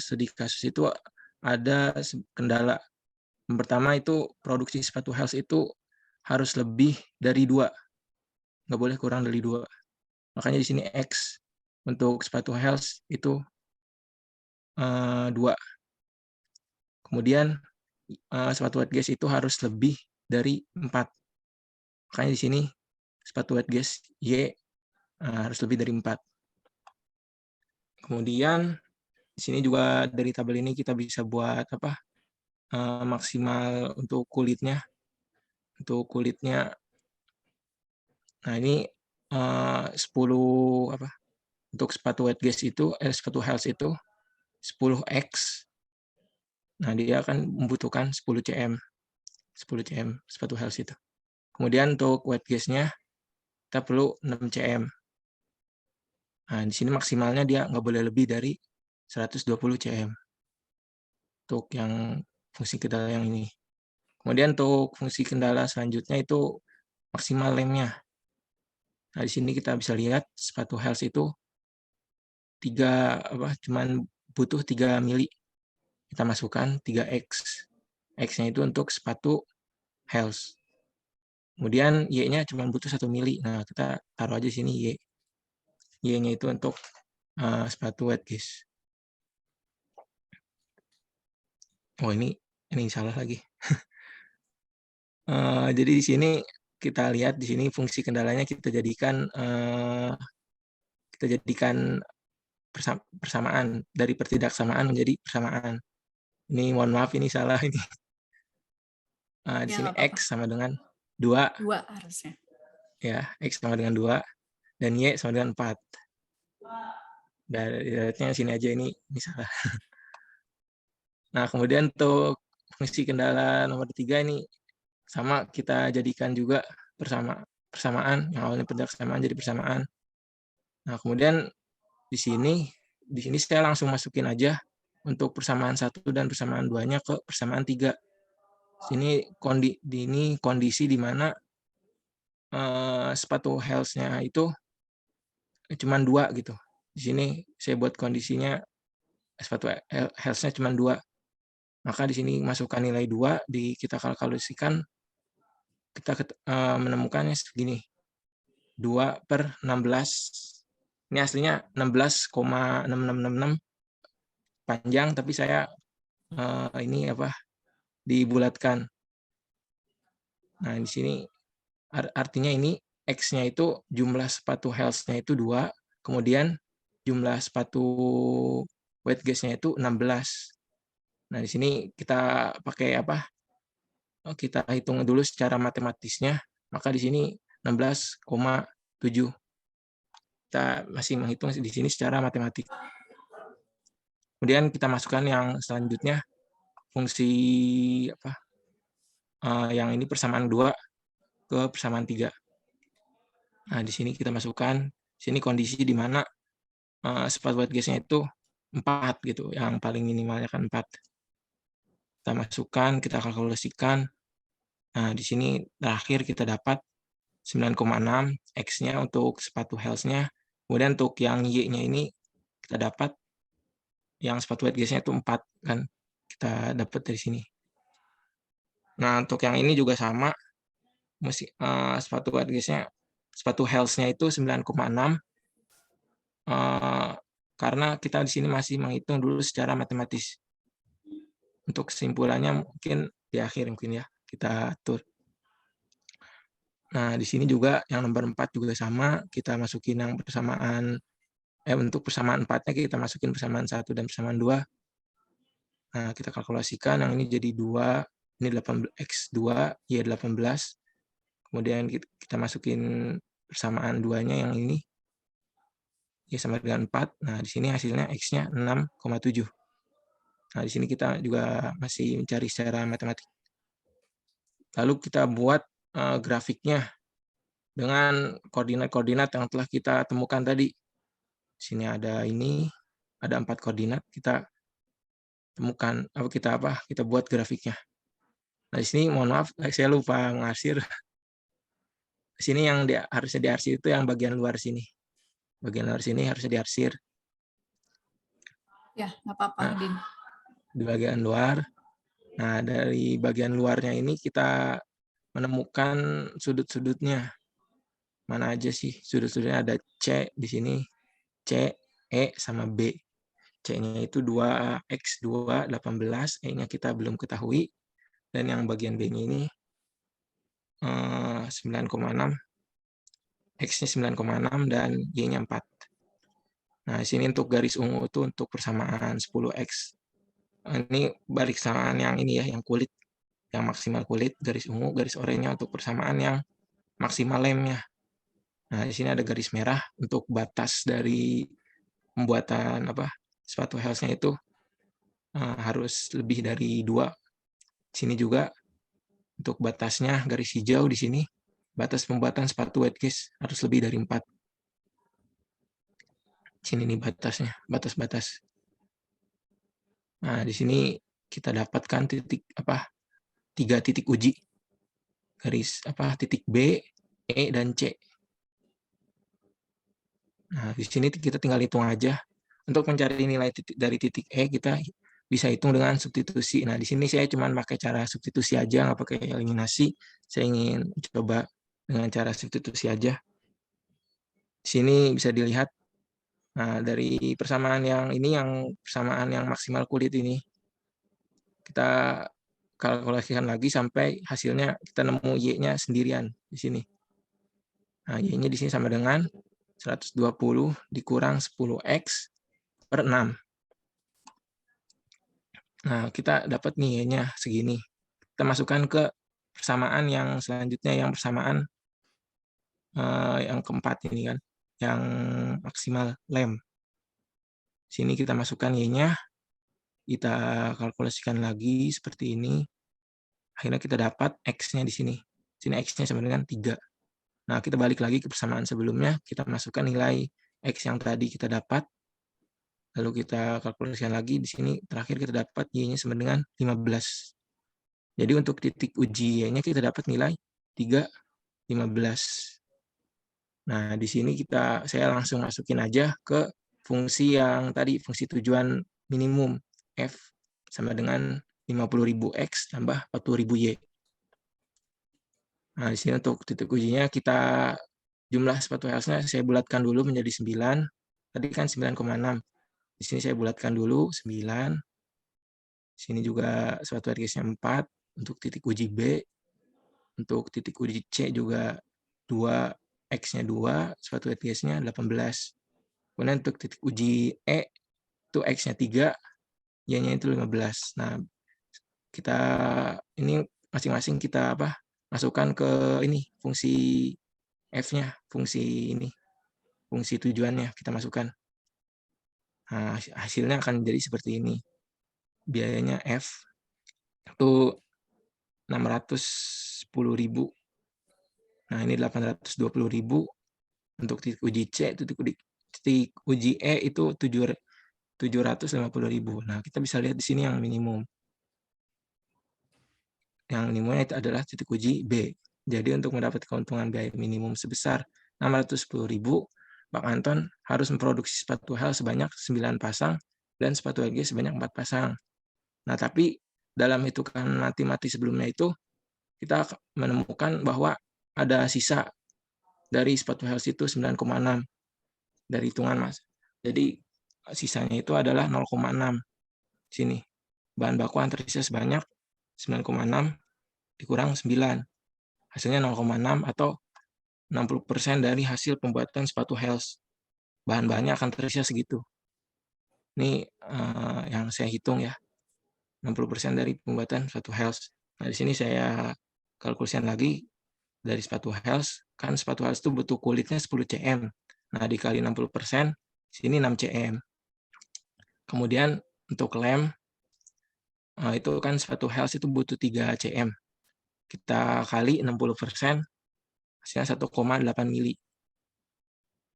studi kasus itu ada kendala. Yang pertama itu produksi sepatu heels itu harus lebih dari 2. Nggak boleh kurang dari 2. Makanya di sini X untuk sepatu heels itu 2. Kemudian sepatu wet gaze itu harus lebih dari 4. Makanya di sini sepatu wet gaze Y harus lebih dari 4. Kemudian di sini juga dari tabel ini kita bisa buat maksimal untuk kulitnya. Untuk kulitnya, nah ini 10 untuk sepatu wet gaze itu, sepatu heels itu 10X. Nah, dia akan membutuhkan 10 cm sepatu heels itu. Kemudian untuk wet gaze-nya kita perlu 6 cm. Nah, di sini maksimalnya dia nggak boleh lebih dari 120 cm untuk yang fungsi kendala yang ini. Kemudian untuk fungsi kendala selanjutnya itu maksimal lemnya. Nah, di sini kita bisa lihat sepatu heels itu cuman butuh 3 mili. Kita masukkan 3X. X-nya itu untuk sepatu heels. Kemudian Y-nya cuma butuh 1 mili. Nah, kita taruh aja sini Y. Y-nya itu untuk sepatu wet gaze. Oh, ini salah lagi. Jadi di sini kita lihat di sini fungsi kendalanya kita jadikan persamaan, dari pertidaksamaan menjadi persamaan. Ini mohon maaf ini salah ini. Di sini X sama dengan 2. 2 harusnya. Ya, X sama dengan 2 dan Y sama dengan 4. Dari sini aja ini salah. Nah, kemudian untuk fungsi kendala nomor 3 ini sama kita jadikan juga persamaan, yang awalnya persamaan jadi persamaan. Nah, kemudian di sini saya langsung masukin aja untuk persamaan 1 dan persamaan 2-nya ke persamaan 3. Ini kondisi di mana sepatu heels-nya itu cuma 2 gitu. Di sini saya buat kondisinya sepatu heels-nya cuma 2. Maka di sini masukkan nilai 2, kita kalkulasikan, kita menemukannya segini. 2/16. Ini aslinya 16,6666 panjang, tapi saya dibulatkan. Nah, di sini artinya ini X-nya itu jumlah sepatu heels-nya itu 2, kemudian jumlah sepatu wet gaze-nya itu 16. Nah, di sini kita pakai kita hitung dulu secara matematisnya, maka di sini 16,7. Kita masih menghitung di sini secara matematik. Kemudian kita masukkan yang selanjutnya, fungsi yang ini persamaan 2 ke persamaan 3. Nah, di sini kita masukkan, sini kondisi di mana sepatu wet gaze-nya itu 4 gitu, yang paling minimalnya kan 4. Kita masukkan, kita kalkulasikan. Nah, di sini terakhir kita dapat 9,6 X-nya untuk sepatu heels-nya. Kemudian untuk yang Y-nya ini kita dapat yang sepatu wet gaze-nya itu 4 kan. Kita dapat dari sini. Nah, untuk yang ini juga sama. Sepatu wet gaze-nya, sepatu heels-nya itu 9,6. Karena kita di sini masih menghitung dulu secara matematis. Untuk kesimpulannya mungkin di akhir ya kita atur. Nah, di sini juga yang nomor 4 juga sama, kita masukin yang persamaan untuk persamaan 4-nya kita masukin persamaan 1 dan persamaan 2. Nah, kita kalkulasikan yang ini jadi 2, ini 8X2, Y 18. Kemudian kita masukin persamaan 2-nya yang ini Y sama dengan 4. Nah, di sini hasilnya X-nya 6,7. Nah, di sini kita juga masih mencari secara matematik. Lalu kita buat grafiknya dengan koordinat-koordinat yang telah kita temukan tadi. Sini ada ini, ada 4 koordinat, kita temukan, kita buat grafiknya. Nah, di sini mohon maaf, saya lupa mengarsir. Sini yang harusnya diarsir itu yang bagian luar sini. Bagian luar sini harusnya diarsir. Ya, nggak apa-apa, Din. Di bagian luar. Nah, dari bagian luarnya ini kita menemukan sudut-sudutnya. Mana aja sih sudut-sudutnya? Ada C di sini, C, E, sama B. C-nya itu 2X, 2, 18, E-nya kita belum ketahui. Dan yang bagian B-nya ini 9,6, X-nya 9,6, dan Y-nya 4. Nah, di sini untuk garis ungu itu untuk persamaan 10X. Ini balik persamaan yang ini ya, yang kulit, yang maksimal kulit, garis ungu, garis oranye untuk persamaan yang maksimal lemnya. Nah, di sini ada garis merah untuk batas dari pembuatan sepatu heelsnya itu harus lebih dari 2. Sini juga untuk batasnya garis hijau di sini, batas pembuatan sepatu wet case harus lebih dari 4. Sini nih batasnya, batas-batas. Nah, di sini kita dapatkan 3 titik uji. Garis titik B, E, dan C. Nah, di sini kita tinggal hitung aja. Untuk mencari nilai dari titik E, kita bisa hitung dengan substitusi. Nah, di sini saya cuma pakai cara substitusi aja, nggak pakai eliminasi. Saya ingin coba dengan cara substitusi aja. Di sini bisa dilihat, nah, dari persamaan yang ini, yang persamaan yang maksimal kulit ini, kita kalkulasikan lagi sampai hasilnya kita nemu Y-nya sendirian di sini. Nah, Y-nya di sini sama dengan 120 dikurang 10X per 6. Nah, kita dapat nih Y-nya segini. Kita masukkan ke persamaan yang selanjutnya, yang persamaan yang keempat ini kan, yang maksimal lem. Sini kita masukkan Y-nya, kita kalkulasikan lagi seperti ini. Akhirnya kita dapat X-nya di sini. Sini X-nya sama dengan 3. Nah, kita balik lagi ke persamaan sebelumnya, kita masukkan nilai X yang tadi kita dapat, lalu kita kalkulasikan lagi di sini, terakhir kita dapat Y-nya sama dengan 15. Jadi untuk titik uji Y-nya kita dapat nilai 3, 15. Nah, di sini saya langsung masukin aja ke fungsi yang tadi, fungsi tujuan minimum F sama dengan 50.000 X tambah 40.000 Y. Nah, di sini untuk titik ujinya kita jumlah sepatu heelsnya saya bulatkan dulu menjadi 9. Tadi kan 9,6. Di sini saya bulatkan dulu 9. Di sini juga sepatu heelsnya 4 untuk titik uji B. Untuk titik uji C juga 2, X-nya 2, sepatu heelsnya 18. Kemudian untuk titik uji E itu X-nya 3, Y-nya itu 15. Nah, kita ini masing-masing kita masukkan ke ini fungsi F-nya, fungsi ini, fungsi tujuannya kita masukkan. Nah, hasilnya akan jadi seperti ini. Biayanya F itu 610.000. Nah, ini 820.000 untuk titik uji C, titik uji E itu 750.000. Nah, kita bisa lihat di sini yang minimum. Yang minimumnya itu adalah titik uji B. Jadi untuk mendapat keuntungan biaya minimum sebesar 610.000, Pak Anton harus memproduksi sepatu heels sebanyak 9 pasang dan sepatu LG sebanyak 4 pasang. Nah, tapi dalam hitungan mati sebelumnya itu, kita menemukan bahwa ada sisa dari sepatu heels itu 9,6 dari hitungan Mas. Jadi sisanya itu adalah 0,6. Sini. Bahan baku yang tersisa sebanyak 9,6 dikurang 9. Hasilnya 0,6 atau 60% dari hasil pembuatan sepatu heels. Bahan-bahannya akan tersisa segitu. Ini yang saya hitung ya. 60% dari pembuatan sepatu heels. Nah, di sini saya kalkulasikan lagi dari sepatu heels. Kan sepatu heels itu butuh kulitnya 10 cm. Nah, dikali 60%, sini 6 cm. Kemudian untuk lem, itu kan sepatu heels itu butuh 3 cm. kita kali 60%, hasilnya 1,8 mili.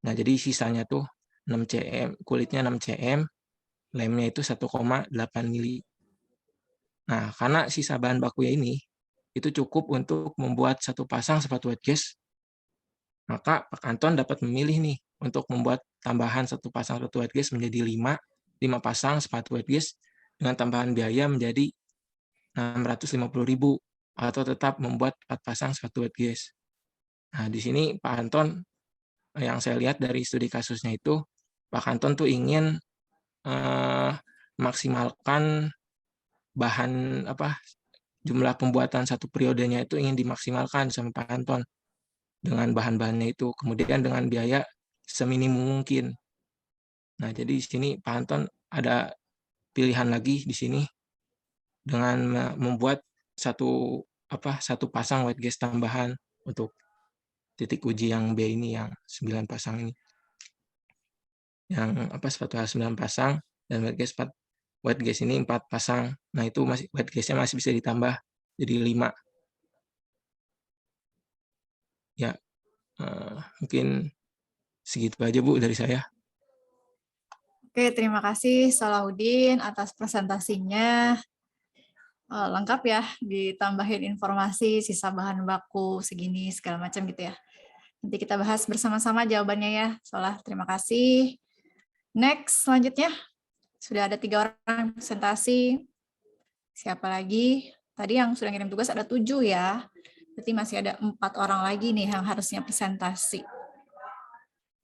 Nah, jadi sisanya tuh 6 cm, kulitnya 6 cm, lemnya itu 1,8 mili. Nah, karena sisa bahan bakunya ini itu cukup untuk membuat satu pasang sepatu wet gas, maka Pak Anton dapat memilih nih untuk membuat tambahan satu pasang sepatu wet gas menjadi 5 pasang sepatu wet gas dengan tambahan biaya menjadi 650.000 atau tetap membuat 4 pasang sepatu wet gas. Nah, di sini Pak Anton yang saya lihat dari studi kasusnya itu, Pak Anton tuh ingin maksimalkan bahan jumlah pembuatan satu periodenya itu ingin dimaksimalkan sama Pak Anton dengan bahan-bahannya itu, kemudian dengan biaya seminim mungkin. Nah, jadi di sini Pak Anton ada pilihan lagi di sini dengan membuat satu pasang wet gas tambahan untuk titik uji yang B ini, yang 9 pasang ini. Yang sepatu 9 pasang dan wet gas ini 4 pasang. Nah, itu masih wet gasnya masih bisa ditambah jadi 5. Ya, mungkin segitu aja Bu dari saya. Oke, terima kasih Salahuddin atas presentasinya. Lengkap ya, ditambahin informasi sisa bahan baku segini segala macam gitu ya. Nanti kita bahas bersama-sama jawabannya ya. Salah, terima kasih. Next, selanjutnya sudah ada 3 orang presentasi. Siapa lagi? Tadi yang sudah ngirim tugas ada 7 ya. Berarti masih ada 4 orang lagi nih yang harusnya presentasi.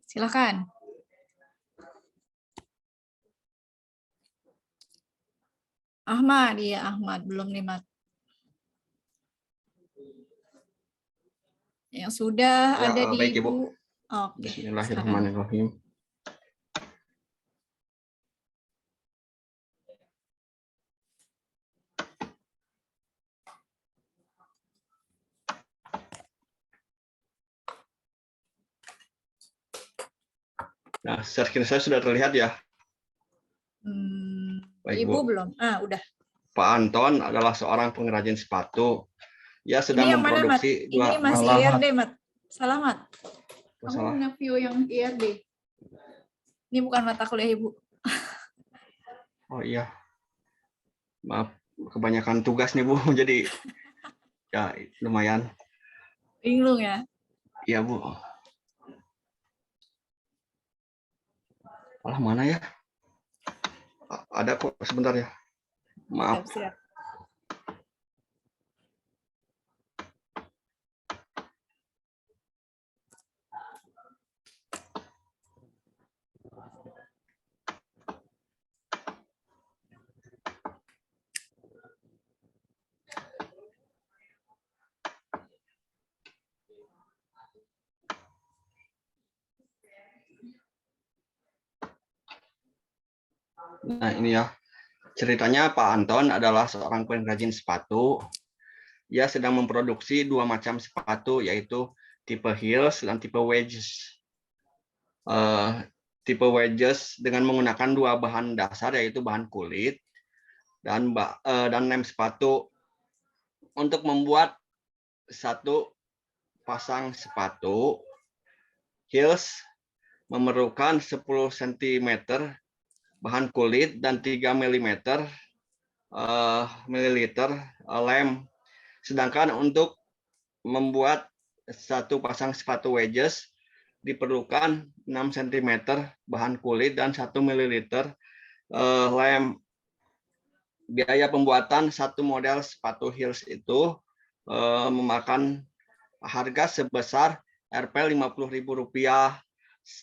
Silakan. Ahmad, iya Ahmad, belum nih Mat. Yang sudah Ya, ada di baik, Ibu. Oke. Bismillahirrahmanirrahim. Nah, share screen saya sudah terlihat ya. Baik, Ibu Bu. belum? Udah. Pak Anton adalah seorang pengrajin sepatu. Ia sedang Ini yang mana, Mat? memproduksi Ini masih IRD, Mat. Salah, Mat. Kamu nge-view yang IRD. Ini bukan mata kuliah Ibu. Oh iya. Maaf, kebanyakan tugas nih Bu. Jadi ya lumayan. Bingung ya? Iya Bu. Alah, mana ya? Ada kok, sebentar ya. Maaf. Siap-siap. Nah, ini ya. Ceritanya Pak Anton adalah seorang pengrajin sepatu. Ia sedang memproduksi 2 macam sepatu, yaitu tipe heels dan tipe wedges. Tipe wedges dengan menggunakan 2 bahan dasar, yaitu bahan kulit dan lem sepatu. Untuk membuat satu pasang sepatu heels memerlukan 10 cm bahan kulit dan 3 mililiter lem. Sedangkan untuk membuat satu pasang sepatu wedges diperlukan 6 cm bahan kulit dan 1 mililiter lem. Biaya pembuatan satu model sepatu heels itu memakan harga sebesar Rp50.000,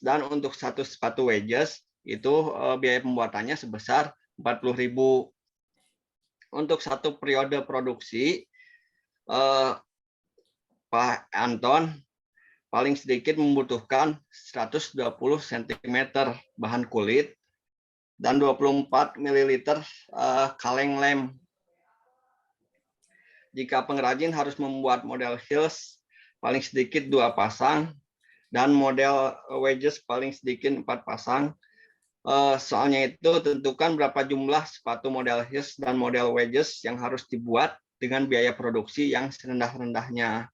dan untuk satu sepatu wedges itu biaya pembuatannya sebesar 40.000. Untuk satu periode produksi, Pak Anton paling sedikit membutuhkan 120 cm bahan kulit dan 24 ml kaleng lem. Jika pengrajin harus membuat model heels paling sedikit 2 pasang dan model wedges paling sedikit 4 pasang. Soalnya itu tentukan berapa jumlah sepatu model heels dan model wedges yang harus dibuat dengan biaya produksi yang serendah-rendahnya.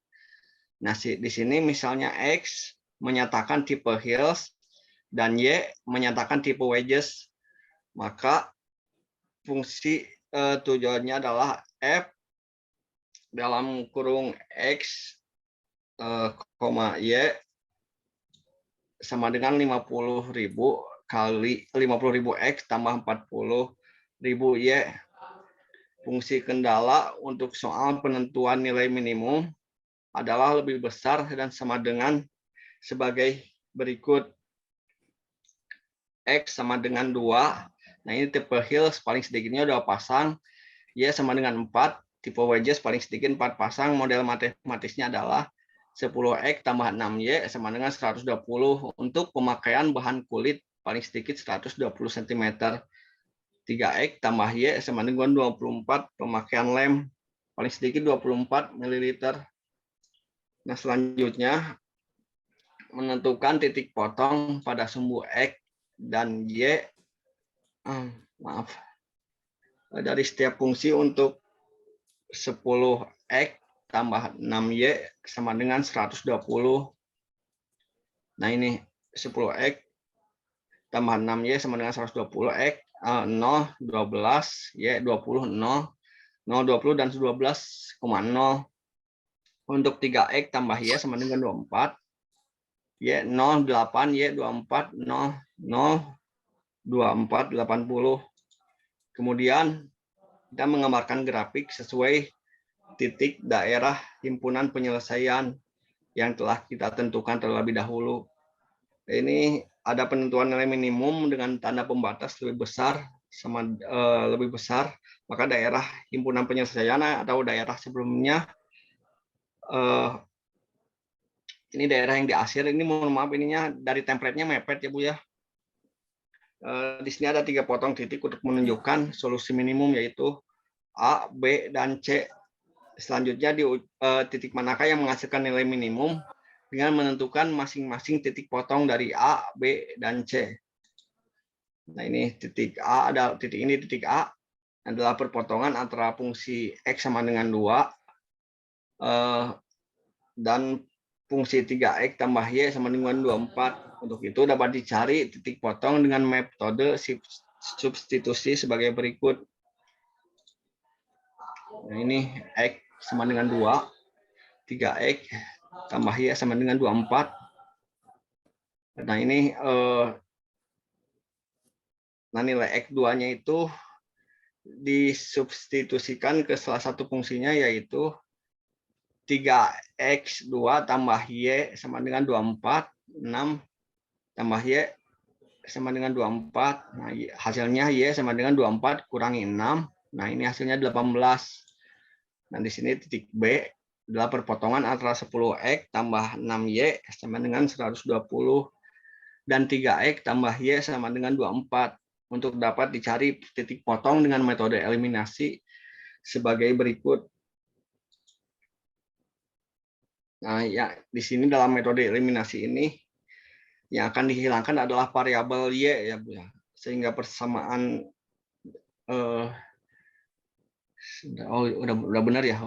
Nah, di sini misalnya X menyatakan tipe Hills dan Y menyatakan tipe Wedges, maka fungsi tujuannya adalah F dalam kurung X, Y sama dengan 50.000 kali 50.000 X tambah 40.000 Y. Fungsi kendala untuk soal penentuan nilai minimum adalah lebih besar dan sama dengan sebagai berikut. X sama dengan 2. Nah, ini tipe Hills paling sedikitnya udah pasang. Y sama dengan 4. Tipe Wedges paling sedikit 4 pasang. Model matematisnya adalah 10X tambah 6Y sama dengan 120. Untuk pemakaian bahan kulit paling sedikit 120 cm. 3X tambah Y sama dengan 24. Pemakaian lem paling sedikit 24 ml. Nah, selanjutnya menentukan titik potong pada sumbu X dan Y, dari setiap fungsi untuk 10X tambah 6Y sama dengan 120. Nah, ini 10X tambah 6Y sama dengan 120, X 0, 12, Y 20, 0, 0, 20, dan 12,0. Untuk 3X tambah Y sama dengan 24, Y 0, 8, Y 24, 0, 24, 80. Kemudian kita menggambarkan grafik sesuai titik daerah himpunan penyelesaian yang telah kita tentukan terlebih dahulu. Ini ada penentuan nilai minimum dengan tanda pembatas lebih besar lebih besar, maka daerah himpunan penyelesaian atau daerah sebelumnya ini daerah yang diakhir. Ini mohon maaf, ininya dari template-nya mepet ya Bu ya. Di sini ada 3 potong titik untuk menunjukkan solusi minimum, yaitu A, B, dan C. Selanjutnya di titik manakah yang menghasilkan nilai minimum dengan menentukan masing-masing titik potong dari A, B, dan C. Nah, ini titik A, titik A adalah perpotongan antara fungsi X sama dengan 2 dan fungsi 3X tambah Y sama dengan 24. Untuk itu dapat dicari titik potong dengan metode substitusi sebagai berikut. Nah, ini X sama dengan 2, 3X tambah Y sama dengan 24. Nah, ini nilai X2-nya itu disubstitusikan ke salah satu fungsinya, yaitu 3X2 tambah Y sama dengan 24, 6 tambah Y sama dengan 24. Nah, hasilnya Y sama dengan 24 kurangi 6. Nah, ini hasilnya 18. Nah, di sini titik B adalah perpotongan antara 10X tambah 6Y sama dengan 120 dan 3X tambah Y sama dengan 24. Untuk dapat dicari titik potong dengan metode eliminasi sebagai berikut. Nah, ya di sini dalam metode eliminasi ini yang akan dihilangkan adalah variabel Y ya Bu ya. Sehingga persamaan udah benar ya.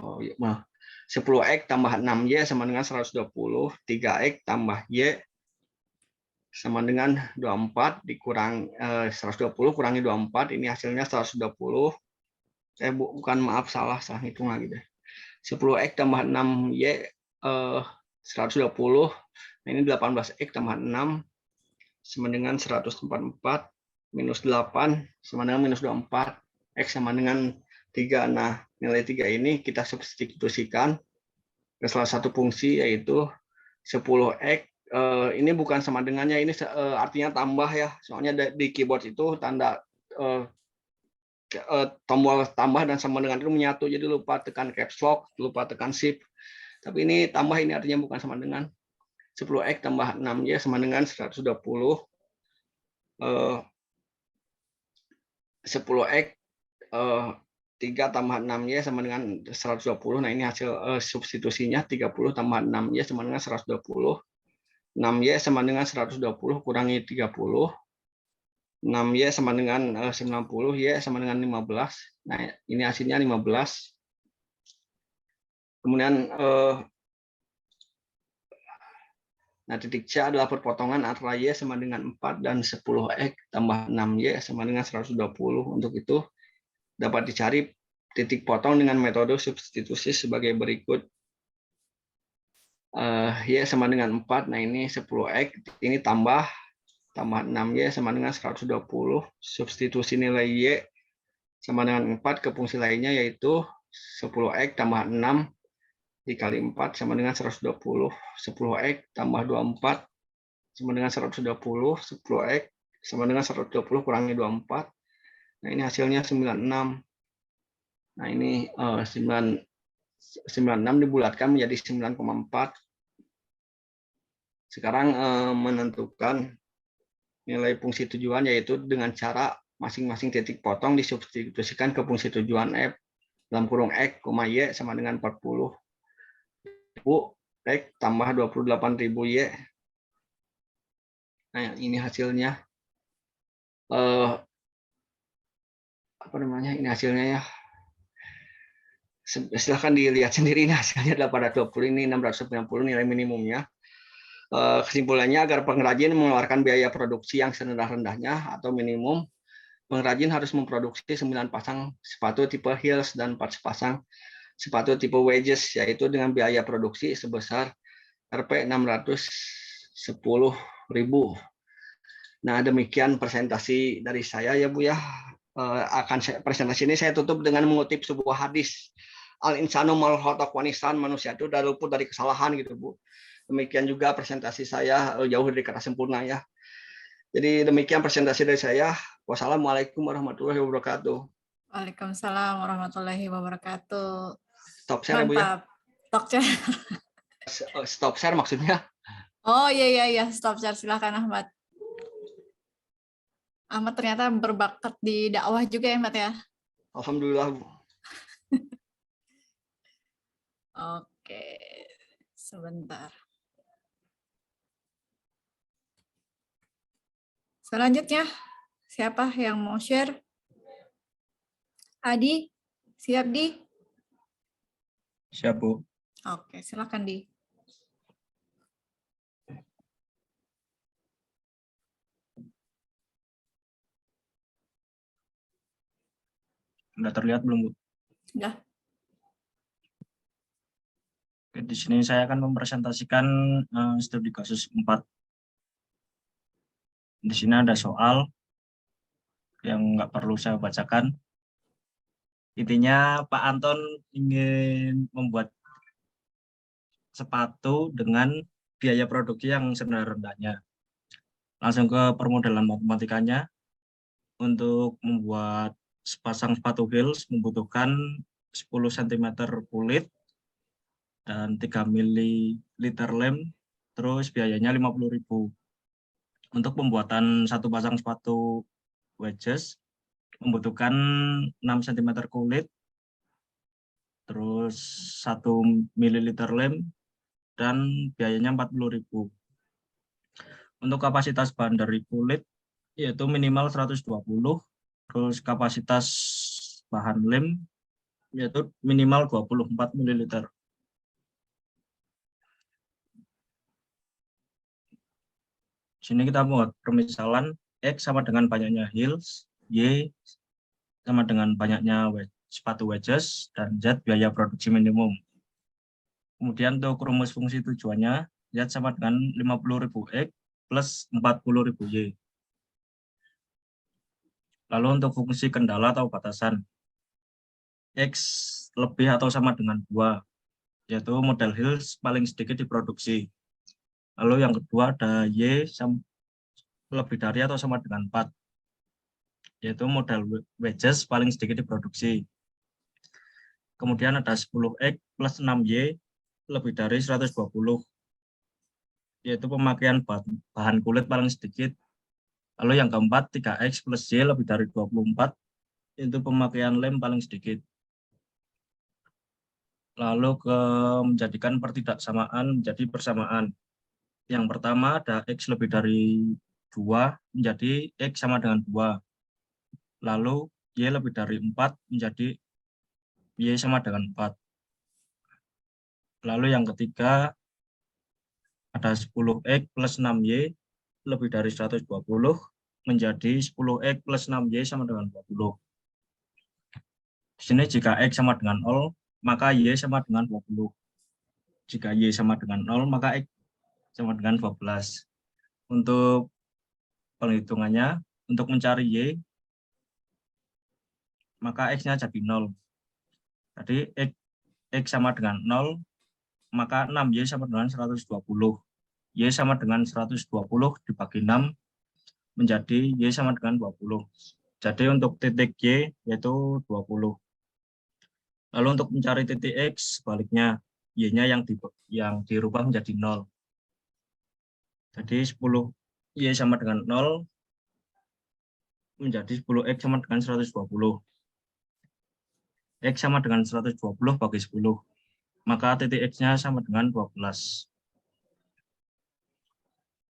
10X tambah 6Y sama dengan 120, 3X tambah Y sama dengan 24 dikurang 120 kurangi 24, ini hasilnya 120. Bukan, maaf, salah hitung lagi deh. 10X tambah 6Y 120. Nah, ini 18X tambah 6 sama dengan 144 minus 8 sama dengan minus 24. X sama dengan 3. Nah, nilai 3 ini kita substitusikan ke salah satu fungsi, yaitu 10X. Ini bukan sama dengannya, ini artinya tambah ya. Soalnya di keyboard itu tanda tombol tambah dan sama dengan itu menyatu. Jadi lupa tekan caps lock, lupa tekan shift. Tapi ini tambah, ini artinya bukan sama dengan. 10X tambah 6Y sama dengan 120. 10X 3 tambah 6Y sama dengan 120. Nah, ini hasil substitusinya 30 tambah 6Y sama dengan 120. 6Y sama dengan 120 kurangi 30. 6Y sama dengan 90, Y sama dengan 15. Nah, ini hasilnya 15. Kemudian nah, titik C adalah perpotongan antara Y sama dengan 4 dan 10X tambah 6Y sama dengan 120. Untuk itu dapat dicari titik potong dengan metode substitusi sebagai berikut. Y sama dengan 4, nah ini 10X, ini tambah 6Y sama dengan 120. Substitusi nilai Y sama dengan 4 ke fungsi lainnya, yaitu 10X tambah 6 dikali 4 sama dengan 120. 10X tambah 24 sama dengan 120. 10X sama dengan 120 kurangi 24. Nah, ini hasilnya 96. Nah, ini 96 dibulatkan menjadi 9,4. Sekarang menentukan nilai fungsi tujuan, yaitu dengan cara masing-masing titik potong disubstitusikan ke fungsi tujuan F dalam kurung X, Y sama dengan 40. X tambah 28.000 Y. Nah, ini hasilnya. Apa namanya? Ini hasilnya ya. Silahkan dilihat sendiri, ini hasilnya 820, ini 690 nilai minimumnya. Kesimpulannya, agar pengrajin mengeluarkan biaya produksi yang serendah-rendahnya atau minimum, pengrajin harus memproduksi 9 pasang sepatu tipe heels dan 4 pasang sepatu tipe wedges, yaitu dengan biaya produksi sebesar Rp 610.000. Nah, demikian presentasi dari saya ya Bu ya. Presentasi ini saya tutup dengan mengutip sebuah hadis. Al-insanu mal khata' wa nisan, manusia itu sudah luput dari kesalahan gitu Bu. Demikian juga presentasi saya, jauh dari kata sempurna ya. Jadi demikian presentasi dari saya. Wassalamualaikum warahmatullahi wabarakatuh. Waalaikumsalam warahmatullahi wabarakatuh. Stop share ya Bu ya. Stop share. Stop share maksudnya. Oh iya, stop share, silakan Ahmad. Ahmad ternyata berbakat di dakwah juga ya, Ahmad ya. Alhamdulillah Bu. Oke, sebentar. Selanjutnya, siapa yang mau share? Adi, siap Di? Siap Bu. Oke, silakan Di. Sudah terlihat belum Bu? Sudah. Oke, di sini saya akan mempresentasikan studi kasus 4. Di sini ada soal yang nggak perlu saya bacakan. Intinya Pak Anton ingin membuat sepatu dengan biaya produksi yang serendah-rendahnya. Langsung ke permodalan matematikanya. Untuk membuat sepasang sepatu heels membutuhkan 10 cm kulit dan 3 ml lem, terus biayanya 50.000. Untuk pembuatan satu pasang sepatu wedges membutuhkan 6 cm kulit, terus 1 ml lem, dan biayanya 40.000. Untuk kapasitas bahan dari kulit yaitu minimal 120, terus kapasitas bahan lem yaitu minimal 24 ml. Sini kita buat permisalan X sama dengan banyaknya heels, Y sama dengan banyaknya sepatu wedges, dan Z biaya produksi minimum. Kemudian untuk rumus fungsi tujuannya, Z sama dengan 50.000 X plus 40.000 Y. Lalu untuk fungsi kendala atau batasan, X lebih atau sama dengan 2, yaitu model heels paling sedikit diproduksi. Lalu yang kedua ada Y lebih dari atau sama dengan 4, yaitu model wedges paling sedikit diproduksi. Kemudian ada 10X plus 6Y lebih dari 120, yaitu pemakaian bahan kulit paling sedikit. Lalu yang keempat 3X plus Y lebih dari 24, yaitu pemakaian lem paling sedikit. Lalu menjadikan pertidaksamaan menjadi persamaan. Yang pertama ada X lebih dari 2 menjadi X sama dengan 2. Lalu Y lebih dari 4 menjadi Y sama dengan 4. Lalu yang ketiga ada 10X plus 6Y lebih dari 120 menjadi 10X plus 6Y sama dengan 20. Di sini jika X sama dengan 0, maka Y sama dengan 20. Jika Y sama dengan 0, maka X sama dengan 12. Untuk penghitungannya, untuk mencari Y, maka X-nya jadi 0. Jadi X sama dengan 0, maka 6Y sama dengan 120. Y sama dengan 120 dibagi 6 menjadi Y sama dengan 20. Jadi untuk titik Y yaitu 20. Lalu untuk mencari titik X, sebaliknya Y-nya yang dirubah menjadi 0. Jadi 10 Y sama dengan 0 menjadi 10X sama dengan 120. X sama dengan 120 bagi 10. Maka titik X-nya sama dengan 12.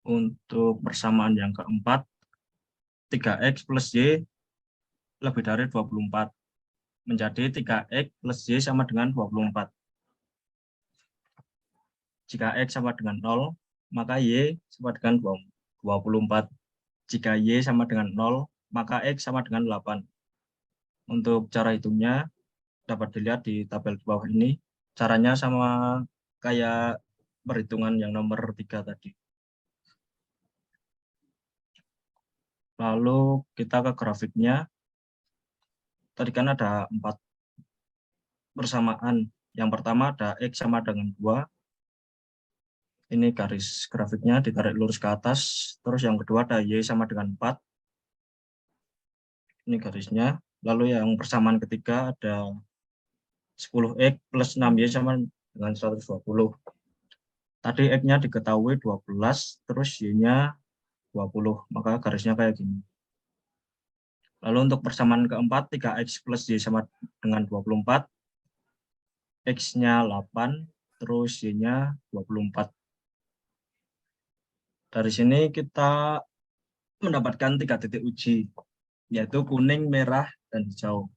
Untuk persamaan yang keempat, 3X plus Y lebih dari 24. Menjadi 3X plus Y sama dengan 24. Jika X sama dengan 0, maka Y sama dengan 24. Jika Y sama dengan 0, maka X sama dengan 8. Untuk cara hitungnya dapat dilihat di tabel di bawah ini. Caranya sama kayak perhitungan yang nomor 3 tadi. Lalu kita ke grafiknya. Tadi kan ada 4 persamaan. Yang pertama ada X sama dengan 2. Ini garis grafiknya ditarik lurus ke atas. Terus yang kedua ada Y sama dengan 4. Ini garisnya. Lalu yang persamaan ketiga ada 10X plus 6Y sama dengan 120. Tadi X-nya diketahui 12, terus Y-nya 20. Maka garisnya kayak gini. Lalu untuk persamaan keempat, 3X plus Y sama dengan 24. X-nya 8, terus Y-nya 24. Dari sini kita mendapatkan 3 titik uji, yaitu kuning, merah, dan hijau.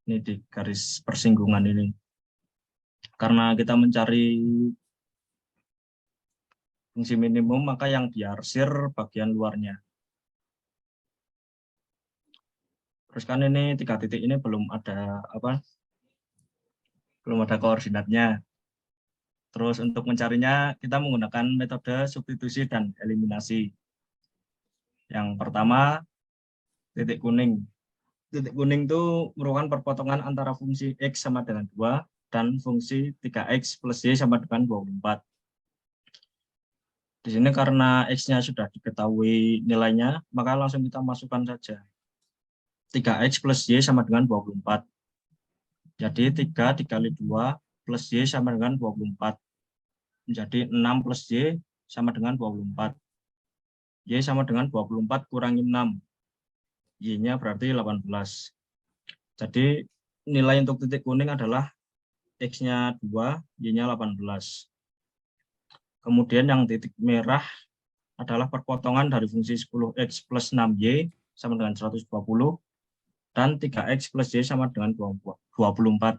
Ini di garis persinggungan ini. Karena kita mencari fungsi minimum, maka yang diarsir bagian luarnya. Terus kan ini 3 titik ini belum ada koordinatnya. Terus untuk mencarinya kita menggunakan metode substitusi dan eliminasi. Yang pertama, titik kuning. Titik kuning itu merupakan perpotongan antara fungsi X sama dengan 2 dan fungsi 3X plus Y sama dengan 24. Di sini karena X-nya sudah diketahui nilainya, maka langsung kita masukkan saja. 3X plus Y sama dengan 24. Jadi 3 dikali 2 plus Y sama dengan 24. Menjadi 6 plus Y sama dengan 24. Y sama dengan 24 kurangi 6. Y-nya berarti 18. Jadi nilai untuk titik kuning adalah X-nya 2, Y-nya 18. Kemudian yang titik merah adalah perpotongan dari fungsi 10X plus 6Y sama dengan 120 dan 3X plus Y sama dengan 24.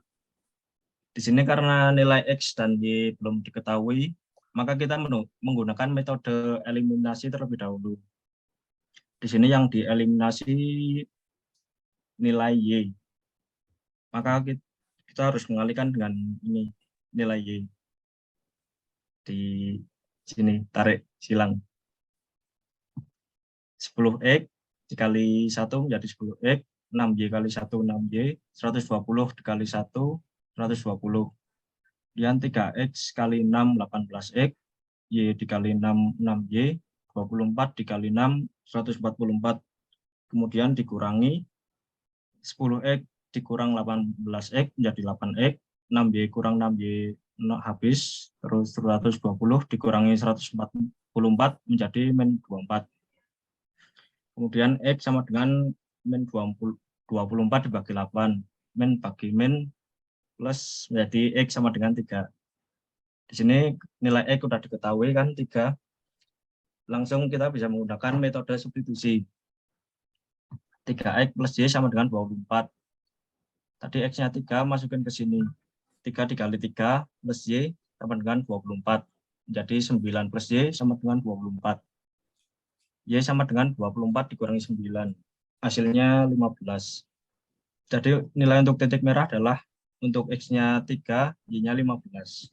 Di sini karena nilai X dan Y belum diketahui, maka kita menggunakan metode eliminasi terlebih dahulu. Di sini yang dieliminasi nilai Y. Maka kita harus mengalihkan dengan ini, nilai Y. Di sini, tarik silang. 10X dikali 1 menjadi 10X, 6Y kali 1, 6Y, 120 dikali 1, 120. Kemudian 3X kali 6, 18X, Y dikali 6, 6Y, 24 dikali 6, 144. Kemudian dikurangi 10X dikurang 18X menjadi 8X, 6Y kurang 6Y habis, terus 120 dikurangi 144 menjadi min 24. Kemudian X sama dengan min 24 dibagi 8, min bagi min plus menjadi X sama dengan 3. Di sini nilai X sudah diketahui kan 3. Langsung kita bisa menggunakan metode substitusi. 3X plus Y sama dengan 24. Tadi X-nya 3 masukin ke sini. 3 dikali 3 plus Y sama dengan 24. Jadi 9 plus Y sama dengan 24. Y sama dengan 24 dikurangi 9. Hasilnya 15. Jadi nilai untuk titik merah adalah untuk X-nya 3, Y-nya 15.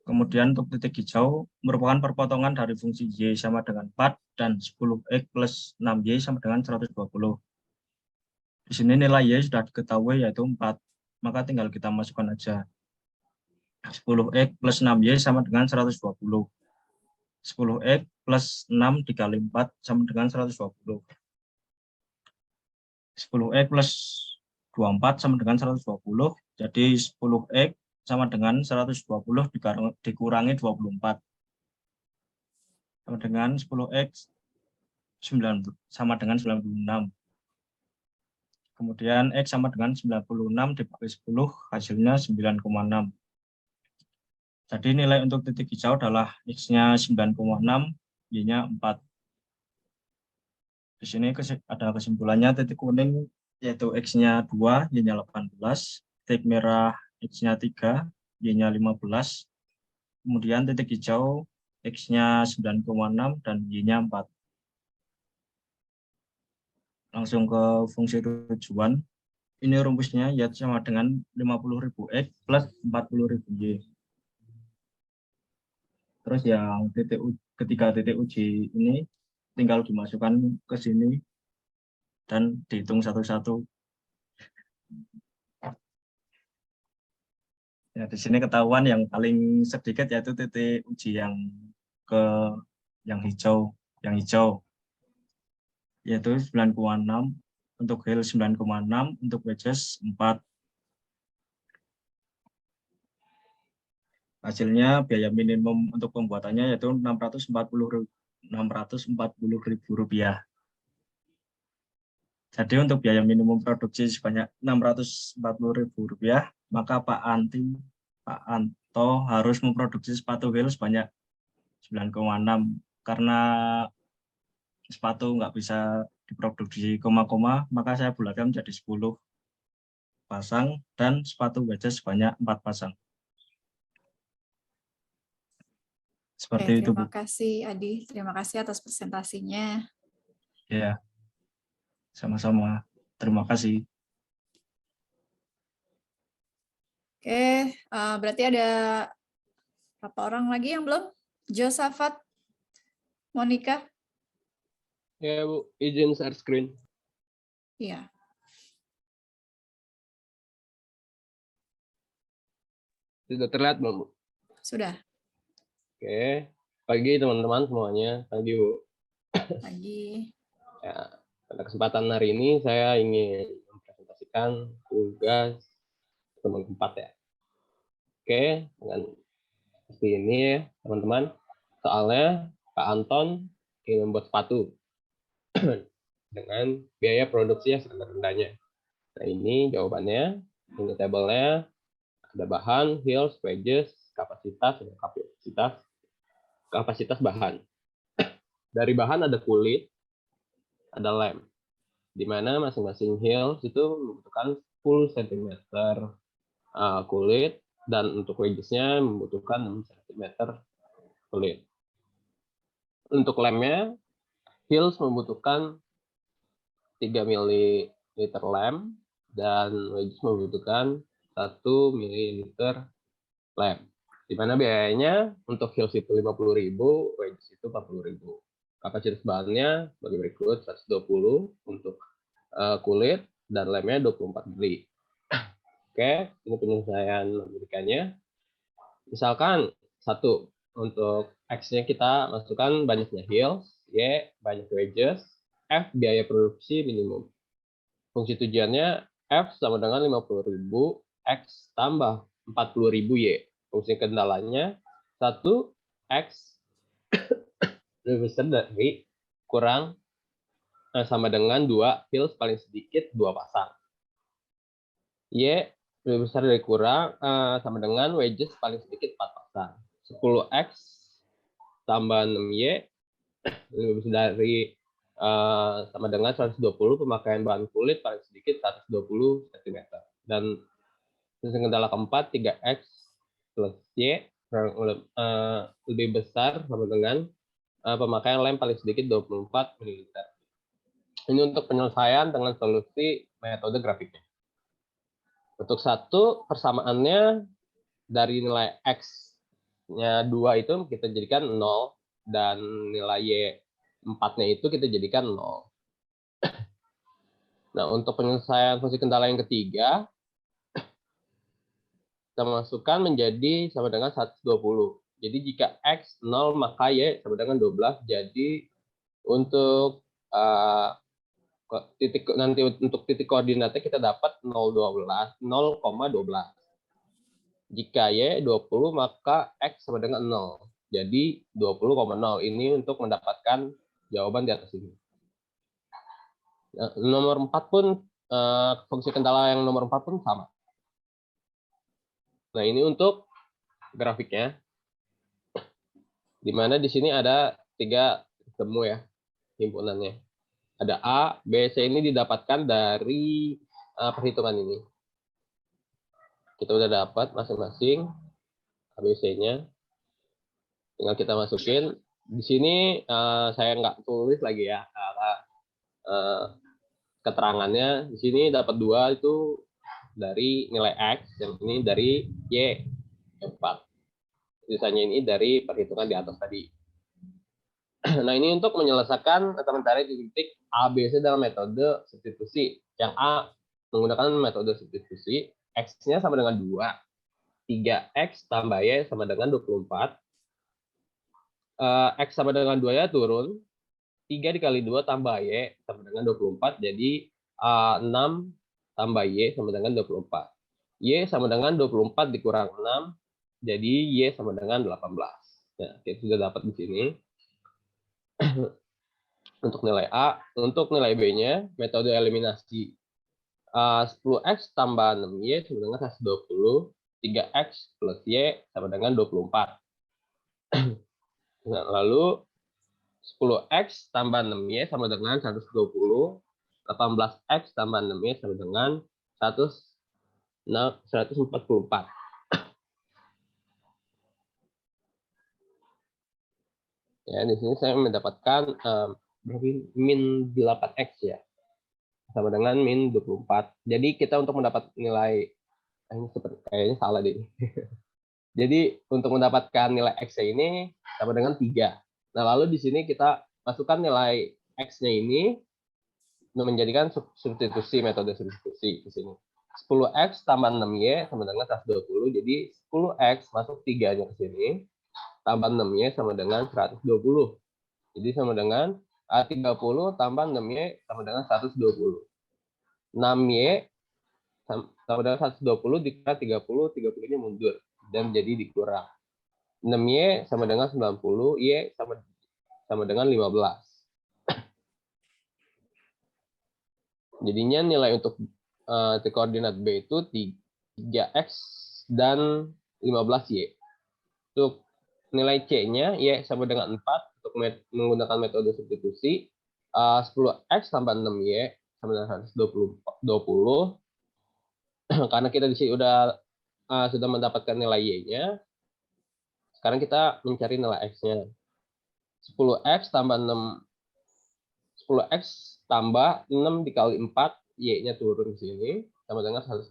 Kemudian untuk titik hijau merupakan perpotongan dari fungsi Y sama dengan 4 dan 10X plus 6Y sama dengan 120. Di sini nilai Y sudah diketahui yaitu 4, maka tinggal kita masukkan aja. 10X plus 6Y sama dengan 120. 10X plus 6 dikali 4 sama dengan 120. 10X plus 24 sama dengan 120. Jadi 10X sama dengan 120 dikurangi 24. Sama dengan 10X sama dengan 96. Kemudian X sama dengan 96 dibagi 10, hasilnya 9,6. Jadi nilai untuk titik hijau adalah X-nya 9,6, Y-nya 4. Di sini ada kesimpulannya titik kuning yaitu X-nya 2, Y-nya 18. Titik merah X-nya 3, Y-nya 15. Kemudian titik hijau X-nya 9,6 dan Y-nya 4. Langsung ke fungsi tujuan. Ini rumusnya yaitu sama dengan 50.000 X plus 40.000 Y. Terus yang ketiga titik uji ini tinggal dimasukkan ke sini dan dihitung satu-satu. Ya, di sini ketahuan yang paling sedikit yaitu titik uji yang hijau, yaitu 9,6 untuk Hill 9,6 untuk wedges 4. Hasilnya biaya minimum untuk pembuatannya yaitu Rp640.000. Jadi untuk biaya minimum produksi sebanyak Rp640.000, maka Pak Anto harus memproduksi sepatu Hill sebanyak 9,6. Karena sepatu nggak bisa diproduksi koma-koma, maka saya bulatkan menjadi 10 pasang dan sepatu wedges sebanyak 4 pasang. Seperti itu, Bu. Terima kasih, Adi. Terima kasih atas presentasinya. Ya, sama-sama. Terima kasih. Oke, berarti ada berapa orang lagi yang belum? Josafat, Monica? Ya, Bu. Izin share screen. Iya. Sudah terlihat belum, Bu? Sudah. Oke. Pagi, teman-teman semuanya. Pagi, Bu. Pagi. Ya, pada kesempatan hari ini saya ingin mempresentasikan tugas teman keempat ya. Oke, dengan seperti ini ya, teman-teman. Soalnya Pak Anton ingin membuat sepatu dengan biaya produksi yang rendah-rendahnya. Nah, ini jawabannya. Ini tabelnya ada bahan, heels, wedges, kapasitas, dan kapasitas bahan. Dari bahan ada kulit, ada lem, di mana masing-masing heels itu membutuhkan 10 cm kulit, dan untuk wedgesnya membutuhkan 6 cm kulit. Untuk lemnya, heels membutuhkan 3 ml lem, dan wedges membutuhkan 1 ml lem. Di mana biayanya untuk heels itu 50.000, wedges itu 40.000. Kapasitas bahannya bagi berikut: 120 untuk kulit dan lemnya 24 mili. Oke, ini penyelesaian memberikannya. Misalkan 1, untuk X-nya kita masukkan banyaknya heels, Y banyak wedges, F biaya produksi minimum. Fungsi tujuannya F sama dengan 50.000 X tambah 40.000 Y. Fungsi kendalanya 1, X lebih besar dari kurang sama dengan 2 heels paling sedikit 2 pasang. Y lebih besar dari kurang sama dengan wedges paling sedikit 4 pasang. 10X tambah 6Y lebih besar dari sama dengan 120 pemakaian bahan kulit paling sedikit 120 cm. Dan Fungsi kendala keempat 3x plus y lebih besar sama dengan pemakaian lem paling sedikit 24 ml. Ini untuk penyelesaian dengan solusi metode grafiknya. Untuk satu persamaannya dari nilai x-nya 2 itu kita jadikan 0 dan nilai y 4-nya itu kita jadikan 0. Nah, untuk penyelesaian fungsi kendala yang ketiga kita masukkan menjadi sama dengan 120. Jadi jika x 0 maka y sama dengan 12. Jadi untuk untuk titik koordinatnya kita dapat 0,12. Jika y 20 maka x sama dengan 0. Jadi 20,0. Ini untuk mendapatkan jawaban di atas ini. Nah, nomor 4 pun fungsi kendala yang nomor 4 pun sama. Nah, ini untuk grafiknya. Di mana di sini ada 3 temu ya himpunannya. Ada A, B, C ini didapatkan dari perhitungan ini. Kita udah dapat masing-masing A, B, C-nya. Tinggal kita masukin. Di sini saya nggak tulis lagi ya keterangannya. Di sini dapat 2 itu dari nilai X, yang ini dari Y 4. Sisanya ini dari perhitungan di atas tadi. Nah, ini untuk menyelesaikan atau mencari titik A, B, C dalam metode substitusi. Yang A menggunakan metode substitusi, X-nya sama dengan 2. 3X tambah Y sama dengan 24. X sama dengan 2 ya turun. 3 dikali 2 tambah Y sama dengan 24. Jadi 6 tambah Y sama dengan 24. Y sama dengan 24 dikurang 6. Jadi Y sama dengan 18. Nah, kita sudah dapat di sini. Untuk nilai A. Untuk nilai B-nya, metode eliminasi. 10X tambah 6Y sama dengan 120. 3X plus Y sama dengan 24. Nah, lalu 10X tambah 6Y sama dengan 120. 18X tambah 6Y sama dengan 144. Ya, di sini saya mendapatkan min 8X ya. Sama dengan min 24. Jadi kita untuk mendapat nilai, ini seperti kayaknya salah deh. Jadi untuk mendapatkan nilai X ini sama dengan 3. Nah, lalu di sini kita masukkan nilai X-nya ini menjadikan substitusi, metode substitusi di sini. 10X tambah 6Y sama dengan 120. Jadi 10X masuk 3-nya ke sini. Tambah 6Y sama dengan 120. Jadi sama dengan 30 tambah 6Y sama dengan 120. 6Y sama dengan 120 dikira 30, 30-nya mundur. Dan jadi dikurang. 6Y sama dengan 90, Y sama dengan 15. Jadinya nilai untuk koordinat B itu 3X dan 15Y. Untuk nilai C-nya, Y sama dengan 4 untuk menggunakan metode substitusi. 10X tambah 6Y sama dengan 120. Karena kita di sini sudah mendapatkan nilai Y-nya, sekarang kita mencari nilai X-nya. 10X tambah 6, 10X tambah 6 dikali 4, Y-nya turun di sini, sama dengan 120.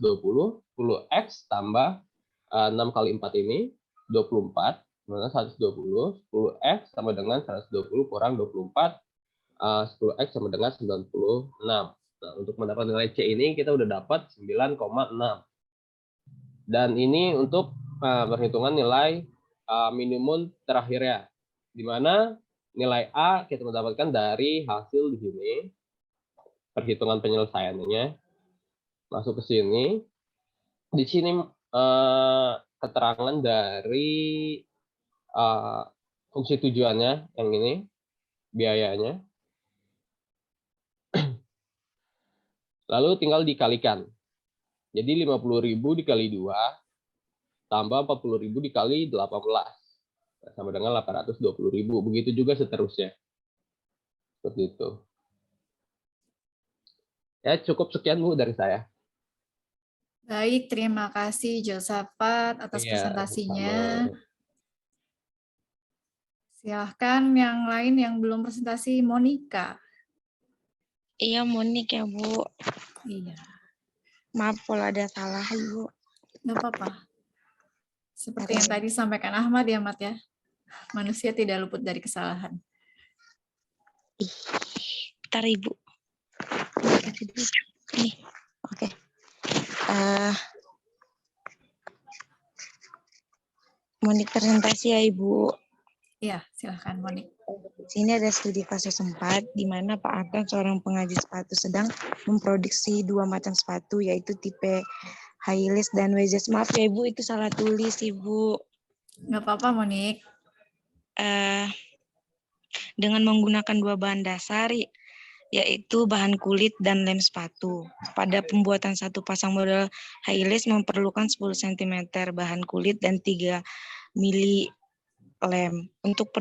10X tambah 6 kali 4 ini, 24, sama dengan 120. 10X sama dengan 120 kurang 24, 10X sama dengan 96. Nah, untuk mendapat nilai C ini, kita udah dapat 9,6. Dan ini untuk perhitungan nilai minimum terakhirnya, di mana nilai A kita mendapatkan dari hasil di sini, perhitungan penyelesaiannya, masuk ke sini. Di sini keterangan dari fungsi tujuannya, yang ini, biayanya. Lalu tinggal dikalikan. Jadi 50.000 dikali 2, tambah 40.000 dikali 18. Sama dengan 820.000. Begitu juga seterusnya. Seperti itu. Ya, cukup sekian Bu dari saya. Baik, terima kasih Josafat atas Iya, presentasinya. sama. Silahkan yang lain yang belum presentasi, Monica. Iya, Monik ya, Bu. Iya. Maaf kalau ada salah, Ibu. Nggak apa-apa. Seperti yang tadi sampaikan Ahmad ya, Mat ya. Manusia tidak luput dari kesalahan. Bentar, Ibu. Nih, oke. Monik presentasi ya, Ibu. Iya, silahkan Monik. Sini ada studi fase 4, di mana Pak Arkan, seorang pengrajin sepatu, sedang memproduksi 2 macam sepatu, yaitu tipe high heels dan wedges. Maaf ya, Ibu, itu salah tulis, Ibu. Nggak apa-apa, Monik. Dengan menggunakan 2 bahan dasar, yaitu bahan kulit dan lem sepatu. Pada pembuatan satu pasang model high heels memerlukan 10 cm bahan kulit dan 3 mili lem. Untuk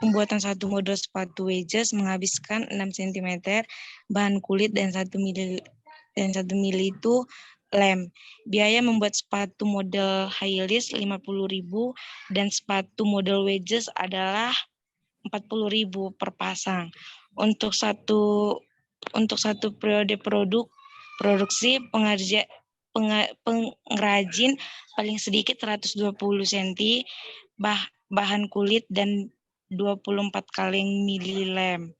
pembuatan satu model sepatu wedges menghabiskan 6 cm bahan kulit dan 1 mili itu lem. Biaya membuat sepatu model high heels 50.000 dan sepatu model wedges adalah 40.000 per pasang. Untuk satu periode produksi pengrajin paling sedikit 120 cm bahan kulit dan 24 kali mili lem.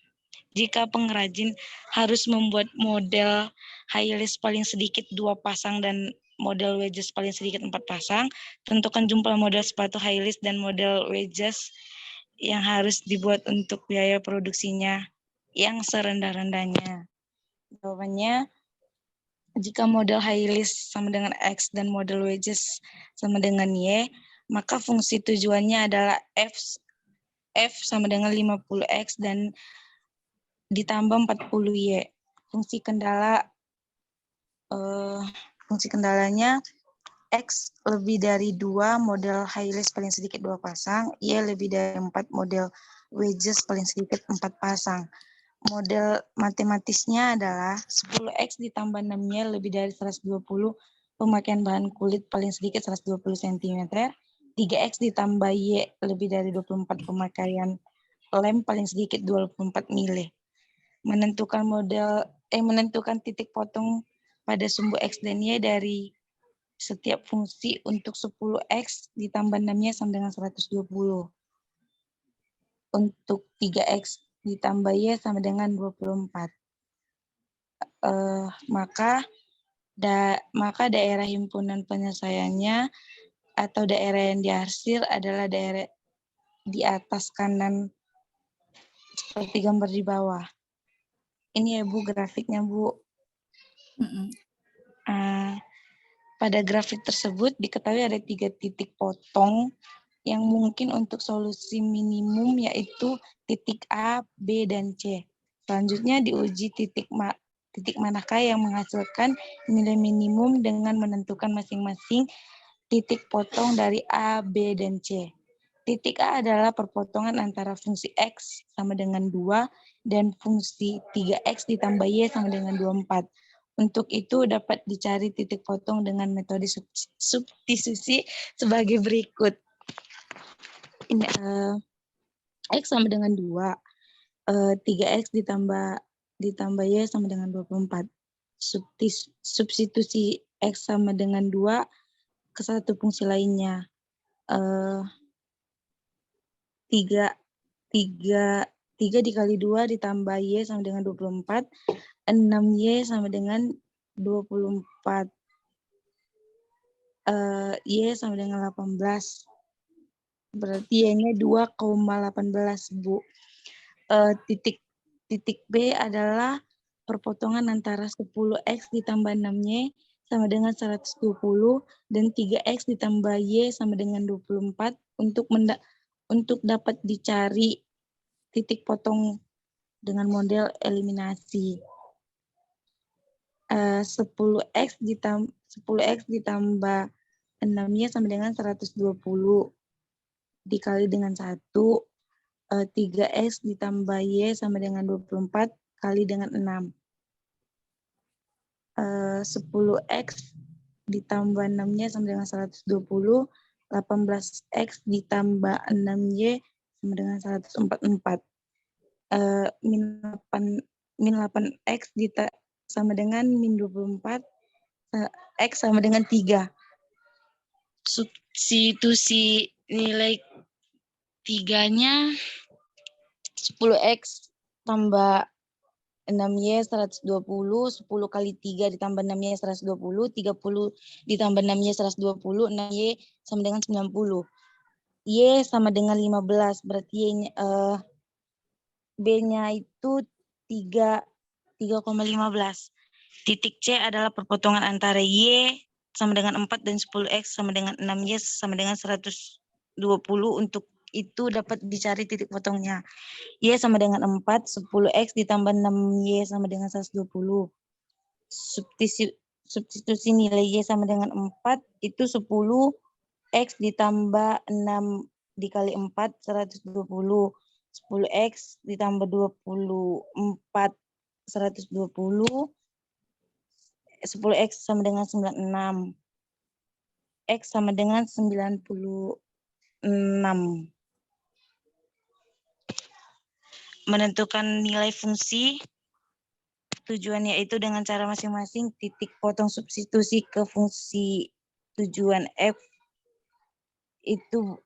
Jika pengrajin harus membuat model high heels paling sedikit 2 pasang dan model wedges paling sedikit 4 pasang, tentukan jumlah model sepatu high heels dan model wedges yang harus dibuat untuk biaya produksinya yang serendah-rendahnya. Jawabannya, jika model high heels sama dengan X dan model wedges sama dengan Y, maka fungsi tujuannya adalah F sama dengan 50X dan ditambah 40Y. Fungsi kendalanya X lebih dari 2 model high heels paling sedikit 2 pasang, Y lebih dari 4 model wedges paling sedikit 4 pasang. Model matematisnya adalah 10X ditambah 6Y lebih dari 120 pemakaian bahan kulit paling sedikit 120 cm, 3X ditambah Y lebih dari 24 pemakaian lem paling sedikit 24 mili. Menentukan titik potong pada sumbu X dan Y dari setiap fungsi untuk 10X ditambah 6Y sama dengan 120. Untuk 3X ditambah Y sama dengan 24. Maka daerah himpunan penyelesaiannya atau daerah yang dihasil adalah daerah di atas kanan seperti gambar di bawah. Ini ya Bu grafiknya Bu. Pada grafik tersebut diketahui ada 3 titik potong yang mungkin untuk solusi minimum, yaitu titik A, B, dan C. Selanjutnya diuji titik manakah yang menghasilkan nilai minimum dengan menentukan masing-masing titik potong dari A, B, dan C. Titik A adalah perpotongan antara fungsi X sama dengan 2 dan fungsi 3X ditambah Y sama dengan 24. Untuk itu dapat dicari titik potong dengan metode substitusi sebagai berikut. Ini X sama dengan 2, 3X ditambah Y sama dengan 24. Substitusi X sama dengan 2 ke satu fungsi lainnya. 3 dikali 2 ditambah Y sama dengan 24, 6Y sama dengan 24. Y sama dengan 18. Berarti Y-nya 2,18, Bu. Titik B adalah perpotongan antara 10X ditambah 6Y sama dengan 120 dan 3X ditambah Y sama dengan 24 untuk dapat dicari titik potong dengan model eliminasi. 10X ditambah 6Y sama dengan 120 dikali dengan 1, 3X ditambah Y sama dengan 24 kali dengan 6. 10X ditambah 6Y sama dengan 120, 18X ditambah 6Y sama dengan 144. Min 8X sama dengan min 24, X sama dengan 3. Substitusi nilai 3-nya 10X tambah 6Y 120, 10 kali 3 ditambah 6Y 120, 30 ditambah 6Y 120, 6Y sama dengan 90. Y sama dengan 15, berarti B-nya itu 3,15. Titik C adalah perpotongan antara Y sama dengan 4 dan 10X sama dengan 6Y sama dengan 120. Untuk itu dapat dicari titik potongnya. Y sama dengan 4, 10X ditambah 6Y sama dengan 120. Substitusi nilai Y sama dengan 4, itu 10X ditambah 6 dikali 4, 120. 10X ditambah 24, 120. 10X sama dengan 96. X sama dengan 96. Menentukan nilai fungsi tujuan yaitu dengan cara masing-masing. Titik potong substitusi ke fungsi tujuan F itu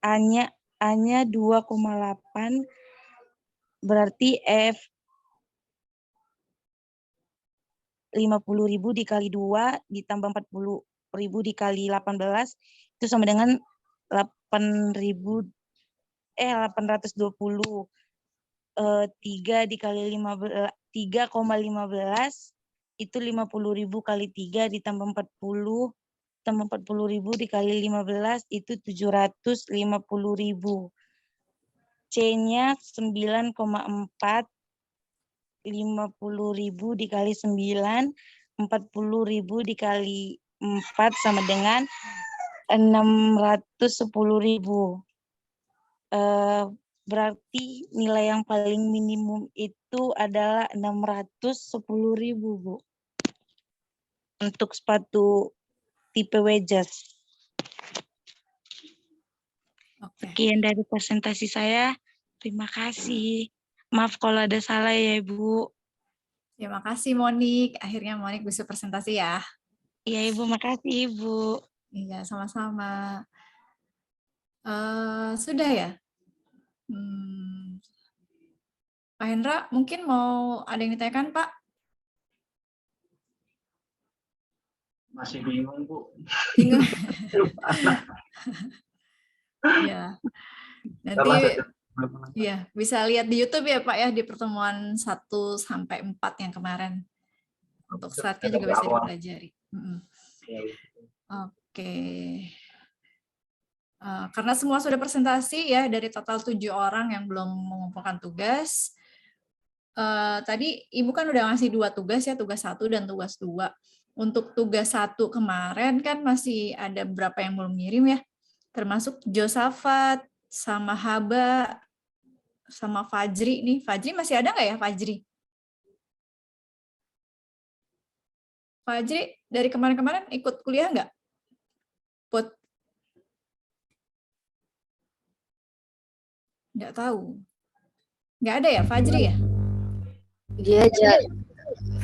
A-nya 2,8, berarti F 50.000 dikali 2 ditambah 40.000 dikali 18 itu sama dengan 820. 3 dikali 15, 3,15 itu 50.000 kali 3 ditambah 40, tambah 40.000 dikali 15 itu 750.000. C-nya 9,4, 50.000 dikali 9, 40.000 dikali 4 sama dengan 610.000. Berarti nilai yang paling minimum itu adalah 610.000, Bu. Untuk sepatu tipe wedges. Sekian dari presentasi saya. Terima kasih. Maaf kalau ada salah ya, Ibu. Terima kasih, Monik. Akhirnya Monik bisa presentasi ya. Iya, Ibu. Makasih, Ibu. Iya, sama-sama. Sudah ya? Pak Hendra, mungkin mau ada yang ditanyakan, Pak? Masih bingung, Bu. Bingung. Ya. Nanti ya bisa lihat di YouTube ya, Pak ya, di pertemuan 1 sampai 4 yang kemarin. Untuk slide-nya juga bisa dipelajari. Oke. Karena semua sudah presentasi ya, dari total 7 orang yang belum mengumpulkan tugas. Tadi Ibu kan udah ngasih 2 tugas ya, tugas 1 dan tugas 2. Untuk tugas 1 kemarin kan masih ada beberapa yang belum ngirim ya, termasuk Josafat, sama Haba, sama Fajri nih. Fajri masih ada nggak ya, Fajri? Fajri dari kemarin-kemarin ikut kuliah nggak? Put? Nggak tahu. Nggak ada ya, Fajri ya?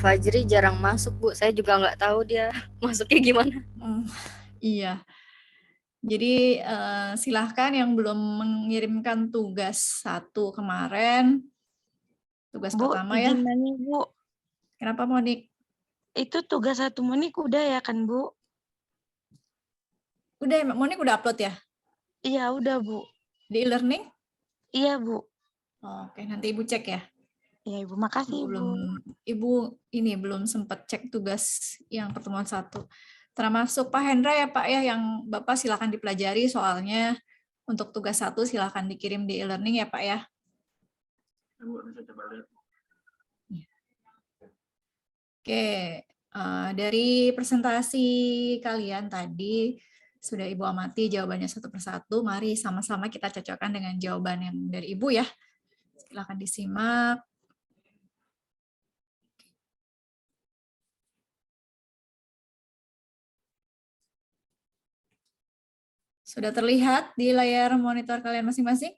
Fajri jarang masuk, Bu. Saya juga nggak tahu dia masuknya gimana. Iya. Jadi silahkan yang belum mengirimkan tugas 1 kemarin, tugas Bu, pertama ya. Nanya, Bu. Kenapa, Monik? Itu tugas 1 Monik udah ya kan, Bu? Udah, Monik udah upload ya? Iya, udah, Bu. Di e-learning? Iya, Bu. Oke, nanti Ibu cek ya. Iya, Ibu. Makasih, Ibu ini belum sempat cek tugas yang pertemuan 1. Termasuk Pak Hendra ya, Pak ya, yang Bapak silakan dipelajari soalnya. Untuk tugas 1 silakan dikirim di e-learning ya, Pak ya. Oke, dari presentasi kalian tadi sudah Ibu amati jawabannya satu persatu. Mari sama-sama kita cocokkan dengan jawaban yang dari Ibu ya. Silakan disimak. Sudah terlihat di layar monitor kalian masing-masing?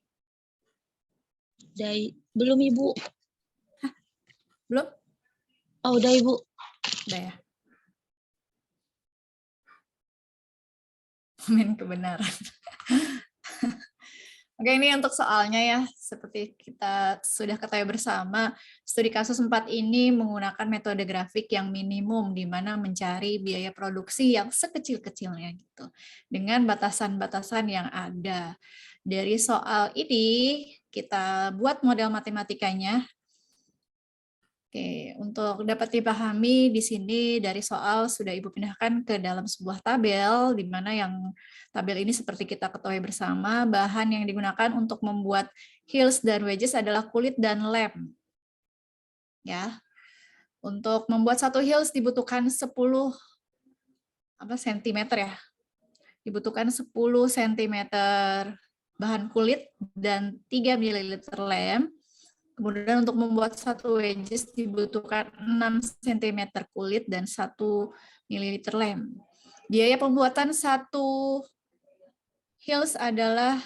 Belum, Ibu. Hah? Belum? Oh, udah, Ibu. Udah ya. Amin kebenaran. Oke, ini untuk soalnya ya, seperti kita sudah ketahui bersama, studi kasus 4 ini menggunakan metode grafik yang minimum, di mana mencari biaya produksi yang sekecil-kecilnya gitu, dengan batasan-batasan yang ada. Dari soal ini, kita buat model matematikanya. Oke, untuk dapat dipahami di sini dari soal sudah Ibu pindahkan ke dalam sebuah tabel, di mana yang tabel ini seperti kita ketahui bersama, bahan yang digunakan untuk membuat heels dan wedges adalah kulit dan lem. Ya, untuk membuat satu heels dibutuhkan 10 cm ya, dibutuhkan 10 cm bahan kulit dan 3 ml lem. Kemudian untuk membuat satu wedges dibutuhkan 6 cm kulit dan 1 ml lem. Biaya pembuatan satu heels adalah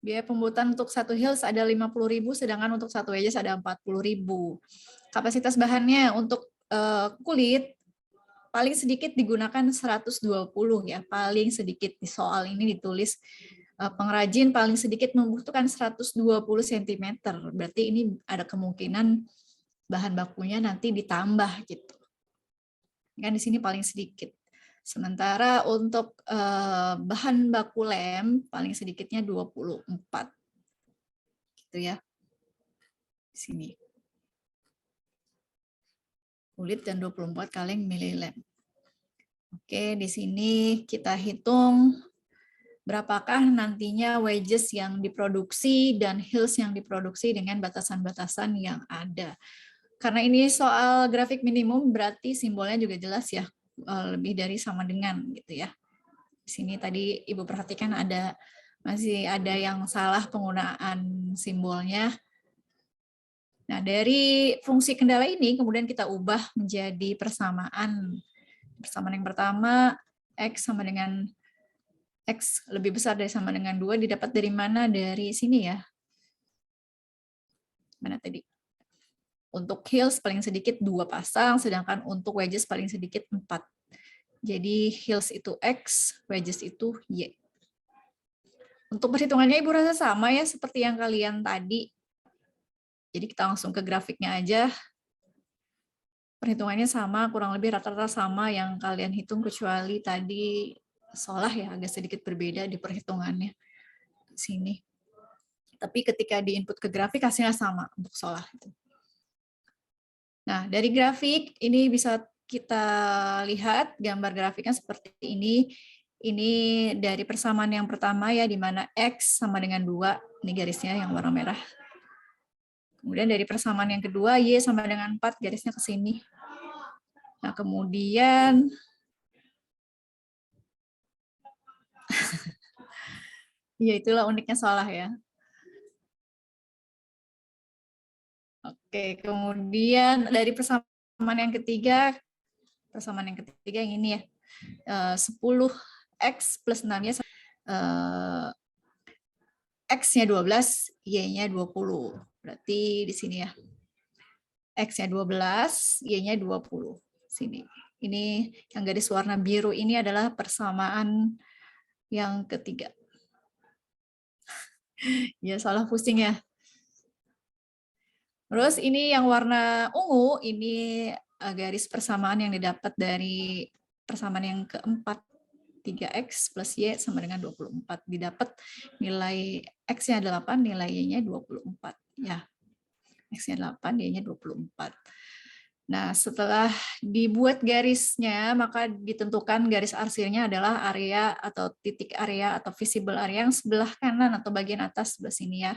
biaya pembuatan untuk satu heels ada 50.000, sedangkan untuk satu wedges ada 40.000. Kapasitas bahannya untuk kulit paling sedikit digunakan 120 ya, paling sedikit di soal ini ditulis pengrajin paling sedikit membutuhkan 120 cm. Berarti ini ada kemungkinan bahan bakunya nanti ditambah gitu. Kan di sini paling sedikit. Sementara untuk bahan baku lem paling sedikitnya 24. Gitu ya. Di sini. Kulit dan 24 kaleng mili lem. Oke, di sini kita hitung berapakah nantinya wedges yang diproduksi dan heels yang diproduksi dengan batasan-batasan yang ada. Karena ini soal grafik minimum, berarti simbolnya juga jelas ya, lebih dari sama dengan gitu ya. Di sini tadi Ibu perhatikan masih ada yang salah penggunaan simbolnya. Nah, dari fungsi kendala ini kemudian kita ubah menjadi persamaan. Persamaan yang pertama, X sama dengan X lebih besar dari sama dengan 2 didapat dari mana? Dari sini ya. Mana tadi? Untuk heels paling sedikit 2 pasang, sedangkan untuk wedges paling sedikit 4. Jadi heels itu X, wedges itu Y. Untuk perhitungannya Ibu rasa sama ya seperti yang kalian tadi. Jadi kita langsung ke grafiknya aja. Perhitungannya sama, kurang lebih rata-rata sama yang kalian hitung, kecuali tadi solah ya agak sedikit berbeda di perhitungannya di sini. Tapi ketika di input ke grafik hasilnya sama untuk solah itu. Nah, dari grafik ini bisa kita lihat gambar grafiknya seperti ini. Ini dari persamaan yang pertama ya, di mana X sama dengan 2, ini garisnya yang warna merah. Kemudian dari persamaan yang kedua, Y sama dengan 4, garisnya ke sini. Nah, kemudian ya itulah uniknya solah ya. Oke, kemudian dari persamaan yang ketiga yang ini ya, 10X plus 6-nya, X-nya 12, Y-nya 20. Berarti di sini ya, X-nya 12, Y-nya 20. Sini. Ini yang garis warna biru ini adalah persamaan yang ketiga. Ya, salah pusing ya. Terus ini yang warna ungu, ini garis persamaan yang didapat dari persamaan yang keempat. 3X plus Y sama dengan 24. Didapat nilai X-nya 8, nilai Y-nya 24. Ya, X-nya 8, Y-nya 24. Nah, setelah dibuat garisnya, maka ditentukan garis arsirnya adalah area atau titik area atau visible area yang sebelah kanan atau bagian atas sebelah sini ya.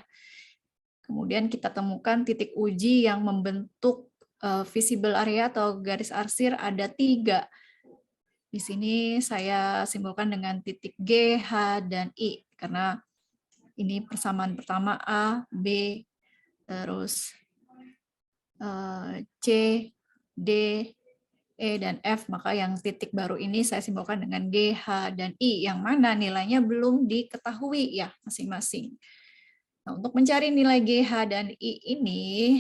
Kemudian kita temukan titik uji yang membentuk visible area atau garis arsir ada 3. Di sini saya simbolkan dengan titik G, H, dan I, karena ini persamaan pertama A, B, terus C, D, E, dan F, maka yang titik baru ini saya simbolkan dengan G, H, dan I, yang mana nilainya belum diketahui ya masing-masing. Nah, untuk mencari nilai G, H, dan I ini,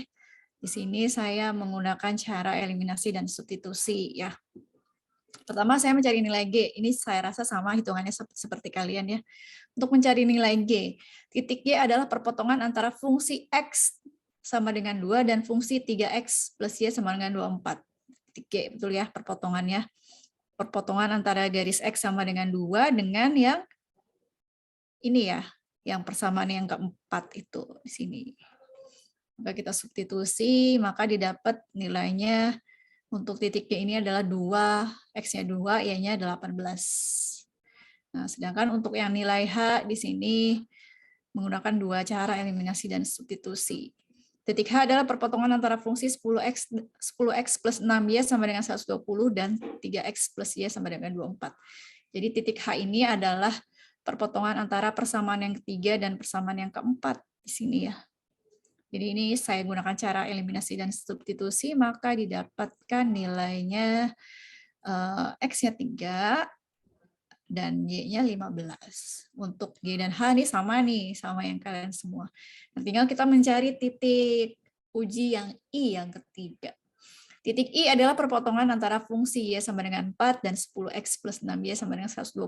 di sini saya menggunakan cara eliminasi dan substitusi ya. Pertama saya mencari nilai G, ini saya rasa sama hitungannya seperti kalian ya. Untuk mencari nilai G, titik G adalah perpotongan antara fungsi X sama dengan 2 dan fungsi 3X plus Y sama dengan 24. Titik G, betul ya perpotongannya. Perpotongan antara garis X sama dengan 2 dengan yang ini ya, yang persamaan yang keempat itu di sini. Maka kita substitusi, maka didapat nilainya untuk titik G ini adalah 2, X-nya 2, Y-nya 18. Nah, sedangkan untuk yang nilai H di sini menggunakan dua cara eliminasi dan substitusi. Titik H adalah perpotongan antara fungsi 10x plus 6y sama dengan 120 dan 3x plus y sama dengan 24. Jadi titik H ini adalah perpotongan antara persamaan yang ketiga dan persamaan yang keempat di sini ya. Jadi ini saya gunakan cara eliminasi dan substitusi, maka didapatkan nilainya X-nya 3 dan Y-nya 15. Untuk G dan H nih sama yang kalian semua. Nah, tinggal kita mencari titik uji yang I yang ketiga. Titik I adalah perpotongan antara fungsi Y sama dengan 4 dan 10x plus 6Y sama dengan 120.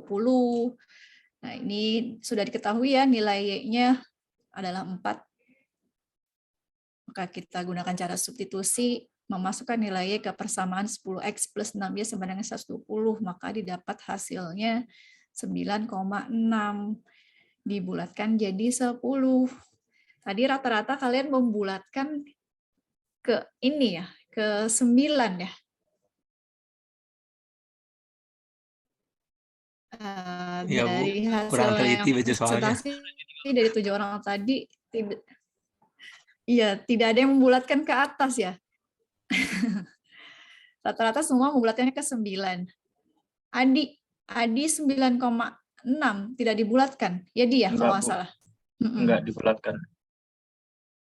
Nah, ini sudah diketahui ya nilai Y-nya adalah 4. Maka kita gunakan cara substitusi, memasukkan nilai Y ke persamaan 10x plus 6Y sama dengan 120, maka didapat hasilnya 9,6. Dibulatkan jadi 10. Tadi rata-rata kalian membulatkan ke ini ya, ke 9 ya. Dari hasil yang presentasi dari 7 orang tadi, tidak ada yang membulatkan ke atas ya. Rata-rata semua membulatkannya ke 9. Adi 9,6 tidak dibulatkan. Ya dia kalau nggak salah. Enggak dibulatkan.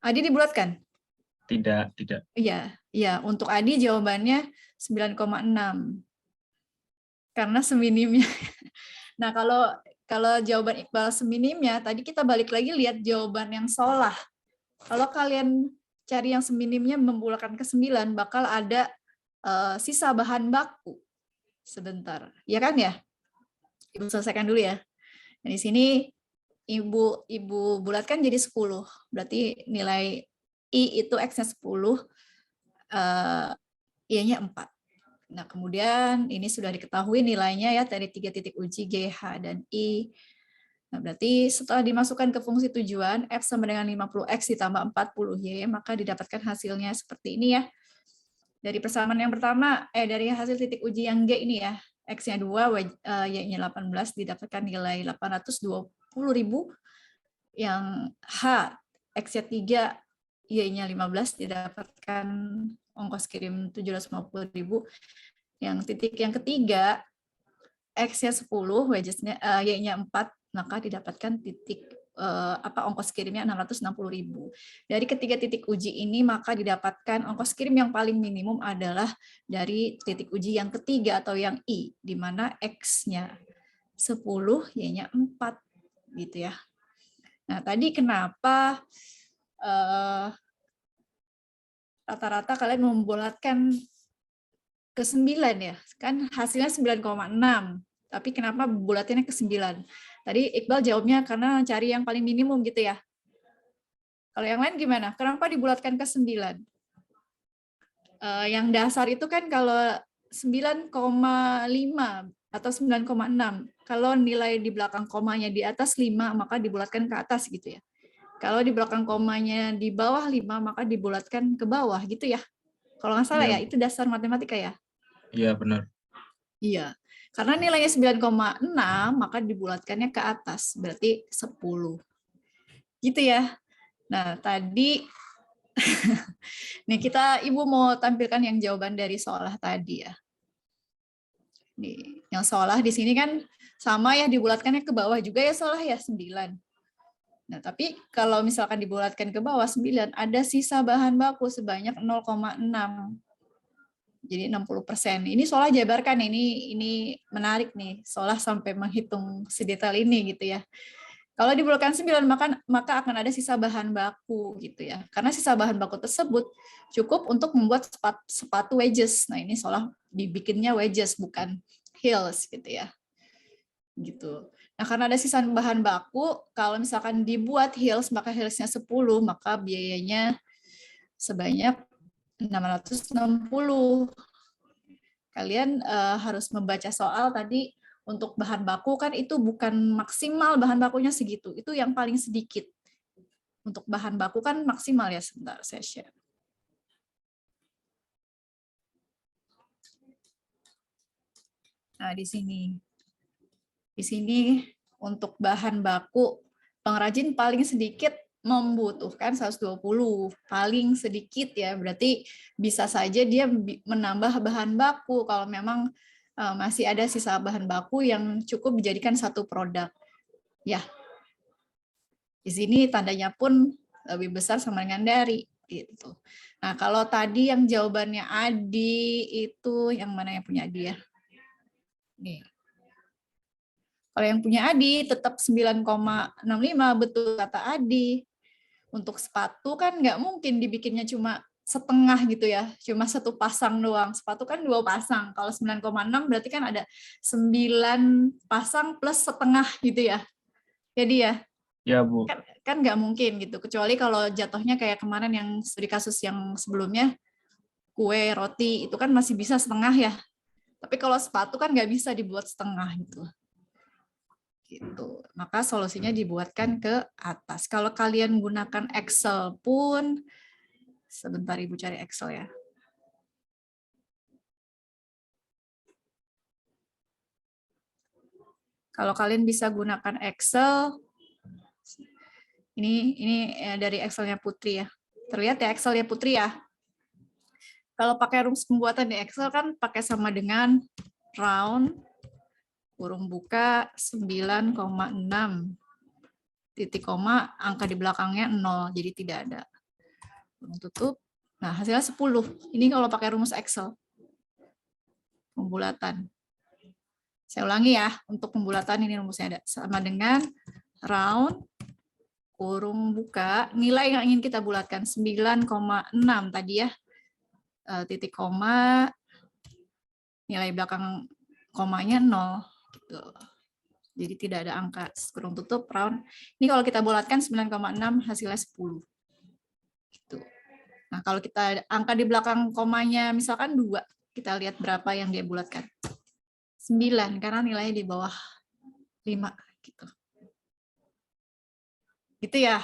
Adi dibulatkan? Tidak. Iya, untuk Adi jawabannya 9,6. Karena seminimnya. Nah, kalau jawaban Iqbal seminimnya, tadi kita balik lagi lihat jawaban yang Solah. Kalau kalian cari yang seminimnya membulatkan ke 9, bakal ada sisa bahan baku. Sebentar. Ya kan ya? Ibu selesaikan dulu ya. Nah, di sini Ibu bulatkan jadi 10. Berarti nilai I itu X-nya 10, Y-nya 4. Nah, kemudian ini sudah diketahui nilainya ya dari 3 titik uji G, H, dan I. Nah, berarti setelah dimasukkan ke fungsi tujuan, F sama dengan 50X ditambah 40Y, maka didapatkan hasilnya seperti ini ya. Dari persamaan yang pertama, dari hasil titik uji yang G ini ya, X-nya 2, Y-nya 18, didapatkan nilai 820.000. Yang H, X-nya 3, Y-nya 15, didapatkan ongkos kirim 750.000. Yang titik yang ketiga, X-nya 10, Y-nya 4, maka didapatkan titik ongkos kirimnya 660.000. Dari ketiga titik uji ini maka didapatkan ongkos kirim yang paling minimum adalah dari titik uji yang ketiga atau yang I, di mana X-nya 10, Y-nya 4 gitu ya. Nah, tadi kenapa rata-rata kalian membulatkan ke 9 ya? Kan hasilnya 9,6. Tapi kenapa bulatinnya ke 9? Tadi Iqbal jawabnya karena cari yang paling minimum gitu ya. Kalau yang lain gimana? Kenapa dibulatkan ke 9? Yang dasar itu kan kalau 9,5 atau 9,6. Kalau nilai di belakang komanya di atas 5, maka dibulatkan ke atas gitu ya. Kalau di belakang komanya di bawah 5, maka dibulatkan ke bawah gitu ya. Kalau nggak salah ya, itu dasar matematika ya? Iya, benar. Iya. Karena nilainya 9,6, maka dibulatkannya ke atas, berarti 10. Gitu ya. Nah, tadi nih Ibu mau tampilkan yang jawaban dari Solah tadi ya. Nih, yang Solah di sini kan sama ya, dibulatkannya ke bawah juga ya Solah ya, 9. Nah, tapi kalau misalkan dibulatkan ke bawah 9, ada sisa bahan baku sebanyak 0,6. Jadi 60%. Ini Solah jabarkan, ini menarik nih. Solah sampai menghitung sedetail ini gitu ya. Kalau di bulatkan 9 maka akan ada sisa bahan baku gitu ya. Karena sisa bahan baku tersebut cukup untuk membuat sepatu wedges. Nah, ini Solah dibikinnya wedges bukan heels gitu ya. Gitu. Nah, karena ada sisa bahan baku, kalau misalkan dibuat heels maka heelsnya 10, maka biayanya sebanyak 660. Kalian harus membaca soal tadi. Untuk bahan baku kan itu bukan maksimal bahan bakunya segitu, itu yang paling sedikit. Untuk bahan baku kan maksimal ya, sebentar saya share. Nah, di sini untuk bahan baku pengrajin paling sedikit membutuhkan 120, paling sedikit ya, berarti bisa saja dia menambah bahan baku kalau memang masih ada sisa bahan baku yang cukup dijadikan satu produk. Ya, di sini tandanya pun lebih besar sama dengan dari. Gitu. Nah, kalau tadi yang jawabannya Adi itu, yang mana yang punya Adi ya? Nih. Kalau yang punya Adi tetap 9,65, betul kata Adi. Untuk sepatu kan nggak mungkin dibikinnya cuma setengah gitu ya, cuma satu pasang doang. Sepatu kan 2 pasang. Kalau 9,6 berarti kan ada 9 pasang plus setengah gitu ya. Jadi ya. Ya, Bu. Kan nggak mungkin gitu. Kecuali kalau jatuhnya kayak kemarin yang studi kasus yang sebelumnya, kue, roti, itu kan masih bisa setengah ya. Tapi kalau sepatu kan nggak bisa dibuat setengah gitu. Gitu. Maka solusinya dibuatkan ke atas. Kalau kalian gunakan Excel pun, sebentar Ibu cari Excel ya. Kalau kalian bisa gunakan Excel, ini dari Excelnya Putri ya. Terlihat ya Excelnya Putri ya. Kalau pakai rumus pembuatan di Excel kan pakai sama dengan round, kurung buka 9,6, titik koma, angka di belakangnya 0, jadi tidak ada. Kurung tutup. Nah, hasilnya 10. Ini kalau pakai rumus Excel. Pembulatan. Saya ulangi ya, untuk pembulatan ini rumusnya ada. Sama dengan round, kurung buka, nilai yang ingin kita bulatkan 9,6 tadi ya. Titik koma, nilai belakang komanya 0. Gitu. Jadi tidak ada angka, kurung tutup, round. Ini kalau kita bulatkan 9,6, hasilnya 10. Gitu. Nah, kalau kita angka di belakang komanya misalkan 2, kita lihat berapa yang dia bulatkan. 9, karena nilainya di bawah 5. Gitu. Gitu ya.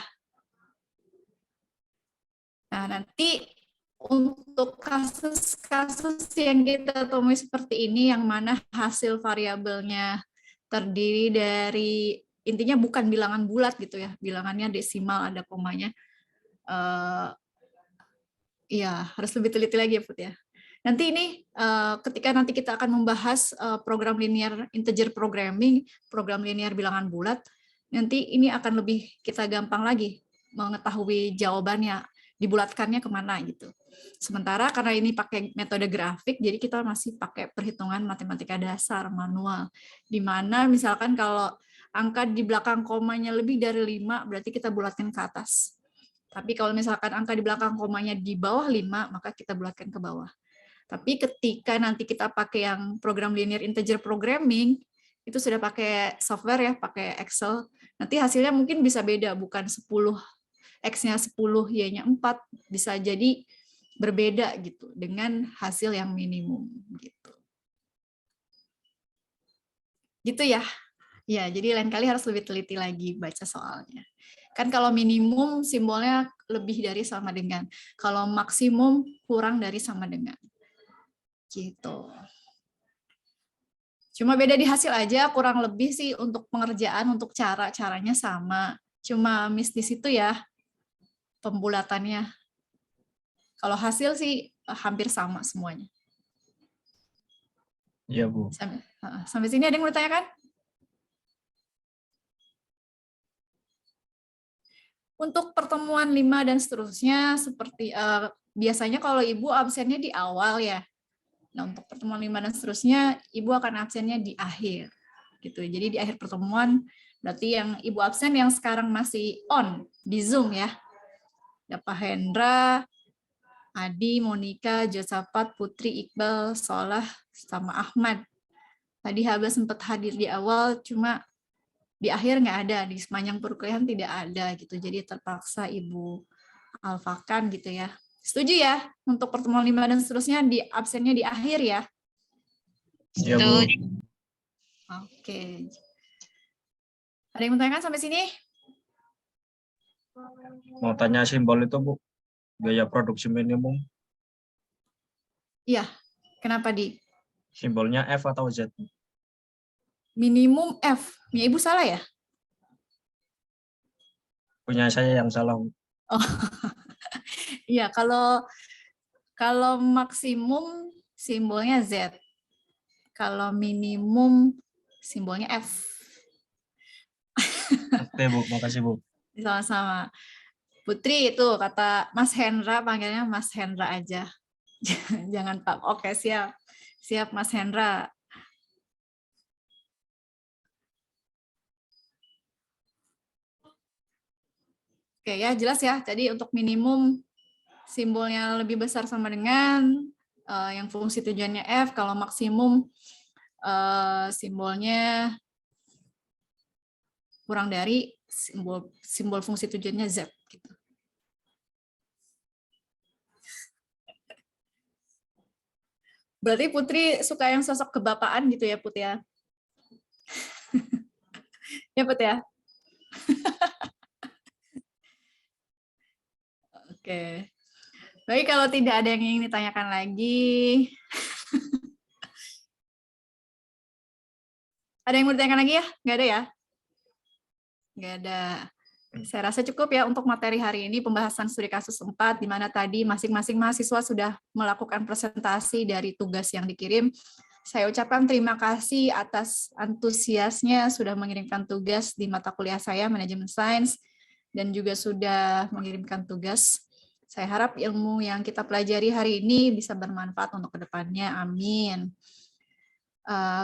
Nah, nanti untuk kasus-kasus yang kita temui seperti ini, yang mana hasil variabelnya terdiri dari, intinya bukan bilangan bulat gitu ya, bilangannya desimal, ada komanya. Ya, harus lebih teliti lagi ya, Put ya. Nanti ini ketika nanti kita akan membahas program linear integer programming, program linear bilangan bulat, nanti ini akan lebih kita gampang lagi mengetahui jawabannya, dibulatkannya kemana gitu. Sementara karena ini pakai metode grafik, jadi kita masih pakai perhitungan matematika dasar manual, di mana misalkan kalau angka di belakang komanya lebih dari 5, berarti kita bulatkan ke atas. Tapi kalau misalkan angka di belakang komanya di bawah 5, maka kita bulatkan ke bawah. Tapi ketika nanti kita pakai yang program linear integer programming, itu sudah pakai software ya, pakai Excel, nanti hasilnya mungkin bisa beda, bukan 10, X-nya 10, Y-nya 4, bisa jadi berbeda gitu, dengan hasil yang minimum. Gitu. Gitu ya. Ya, jadi lain kali harus lebih teliti lagi baca soalnya. Kan kalau minimum simbolnya lebih dari sama dengan. Kalau maksimum kurang dari sama dengan. Gitu. Cuma beda di hasil aja, kurang lebih sih untuk pengerjaan, untuk caranya sama. Cuma miss di situ ya pembulatannya. Kalau hasil sih hampir sama semuanya. Iya, Bu. Sampai sini ada yang mau ditanyakan? Untuk pertemuan 5 dan seterusnya, seperti biasanya kalau Ibu absennya di awal ya. Nah, untuk pertemuan 5 dan seterusnya, Ibu akan absennya di akhir. Gitu. Jadi di akhir pertemuan, berarti yang Ibu absen yang sekarang masih on di Zoom ya. Ada Pak Hendra, Adi, Monica, Josafat, Putri, Iqbal, Solah, sama Ahmad. Tadi Haba sempat hadir di awal, cuma di akhir nggak ada, di sepanjang perkuliahan tidak ada gitu. Jadi terpaksa Ibu alfakan gitu ya. Setuju ya untuk pertemuan 5 dan seterusnya di absennya di akhir ya? Iya, Bu. Oke. Ada yang mau tanyakan sampai sini? Mau tanya simbol itu, Bu. Biaya produksi minimum. Iya. Kenapa di? Simbolnya F atau Z? Minimum F. Ya, Ibu salah ya? Punya saya yang salah, Bu. Oh. Iya, kalau maksimum simbolnya Z. Kalau minimum simbolnya F. Oke, Bu. Makasih, Bu. Sama-sama. Putri itu kata Mas Hendra, panggilnya Mas Hendra aja. Jangan Pak. Oke, siap. Siap Mas Hendra. Oke ya, jelas ya. Jadi untuk minimum simbolnya lebih besar sama dengan yang fungsi tujuannya F. Kalau maksimum simbolnya kurang dari simbol fungsi tujuannya Z. Gitu. Berarti Putri suka yang sosok kebapaan gitu ya, Put ya? Ya, Put ya? Oke. Baik, kalau tidak ada yang ingin ditanyakan lagi. Ada yang mau ditanyakan lagi ya? Nggak ada ya? Nggak ada. Saya rasa cukup ya untuk materi hari ini, pembahasan studi kasus 4, di mana tadi masing-masing mahasiswa sudah melakukan presentasi dari tugas yang dikirim. Saya ucapkan terima kasih atas antusiasnya sudah mengirimkan tugas di mata kuliah saya, Manajemen Sains, dan juga sudah mengirimkan tugas. Saya harap ilmu yang kita pelajari hari ini bisa bermanfaat untuk kedepannya. Amin.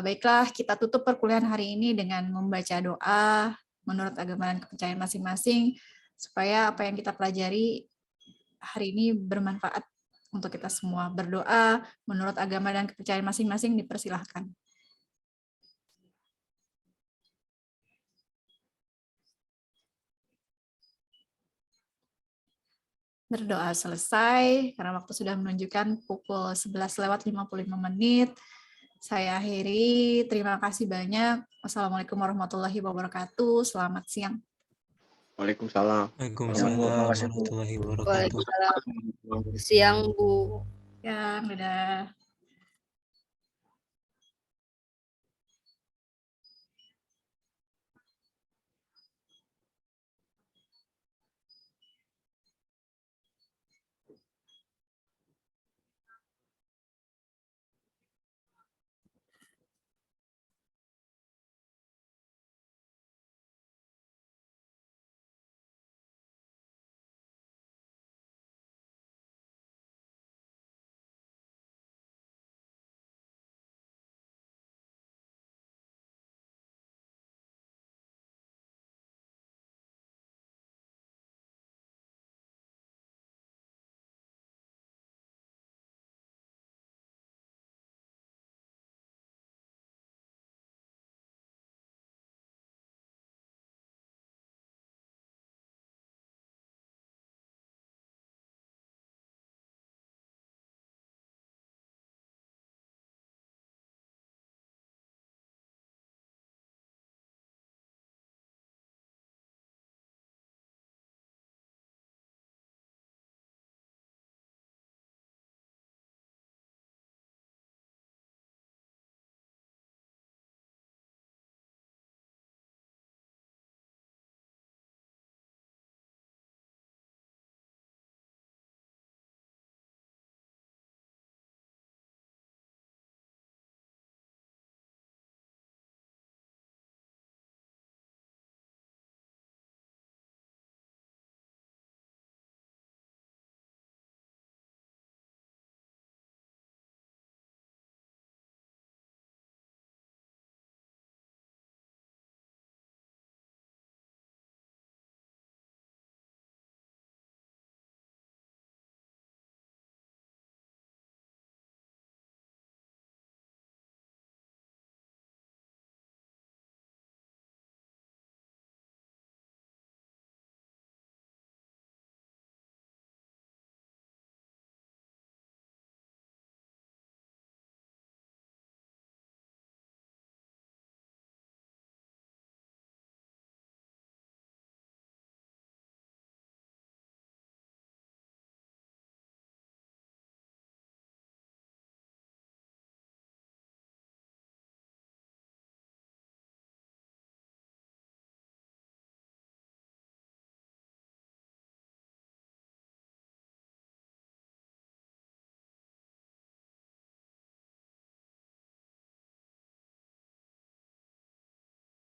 Baiklah, kita tutup perkuliahan hari ini dengan membaca doa menurut agama dan kepercayaan masing-masing, supaya apa yang kita pelajari hari ini bermanfaat untuk kita semua. Berdoa menurut agama dan kepercayaan masing-masing, dipersilahkan. Berdoa selesai, karena waktu sudah menunjukkan pukul 11:55. Saya akhiri, terima kasih banyak. Wassalamualaikum warahmatullahi wabarakatuh. Selamat siang. Waalaikumsalam. Waalaikumsalam warahmatullahi wabarakatuh. Waalaikumsalam. Siang, Bu. Siang, dadah.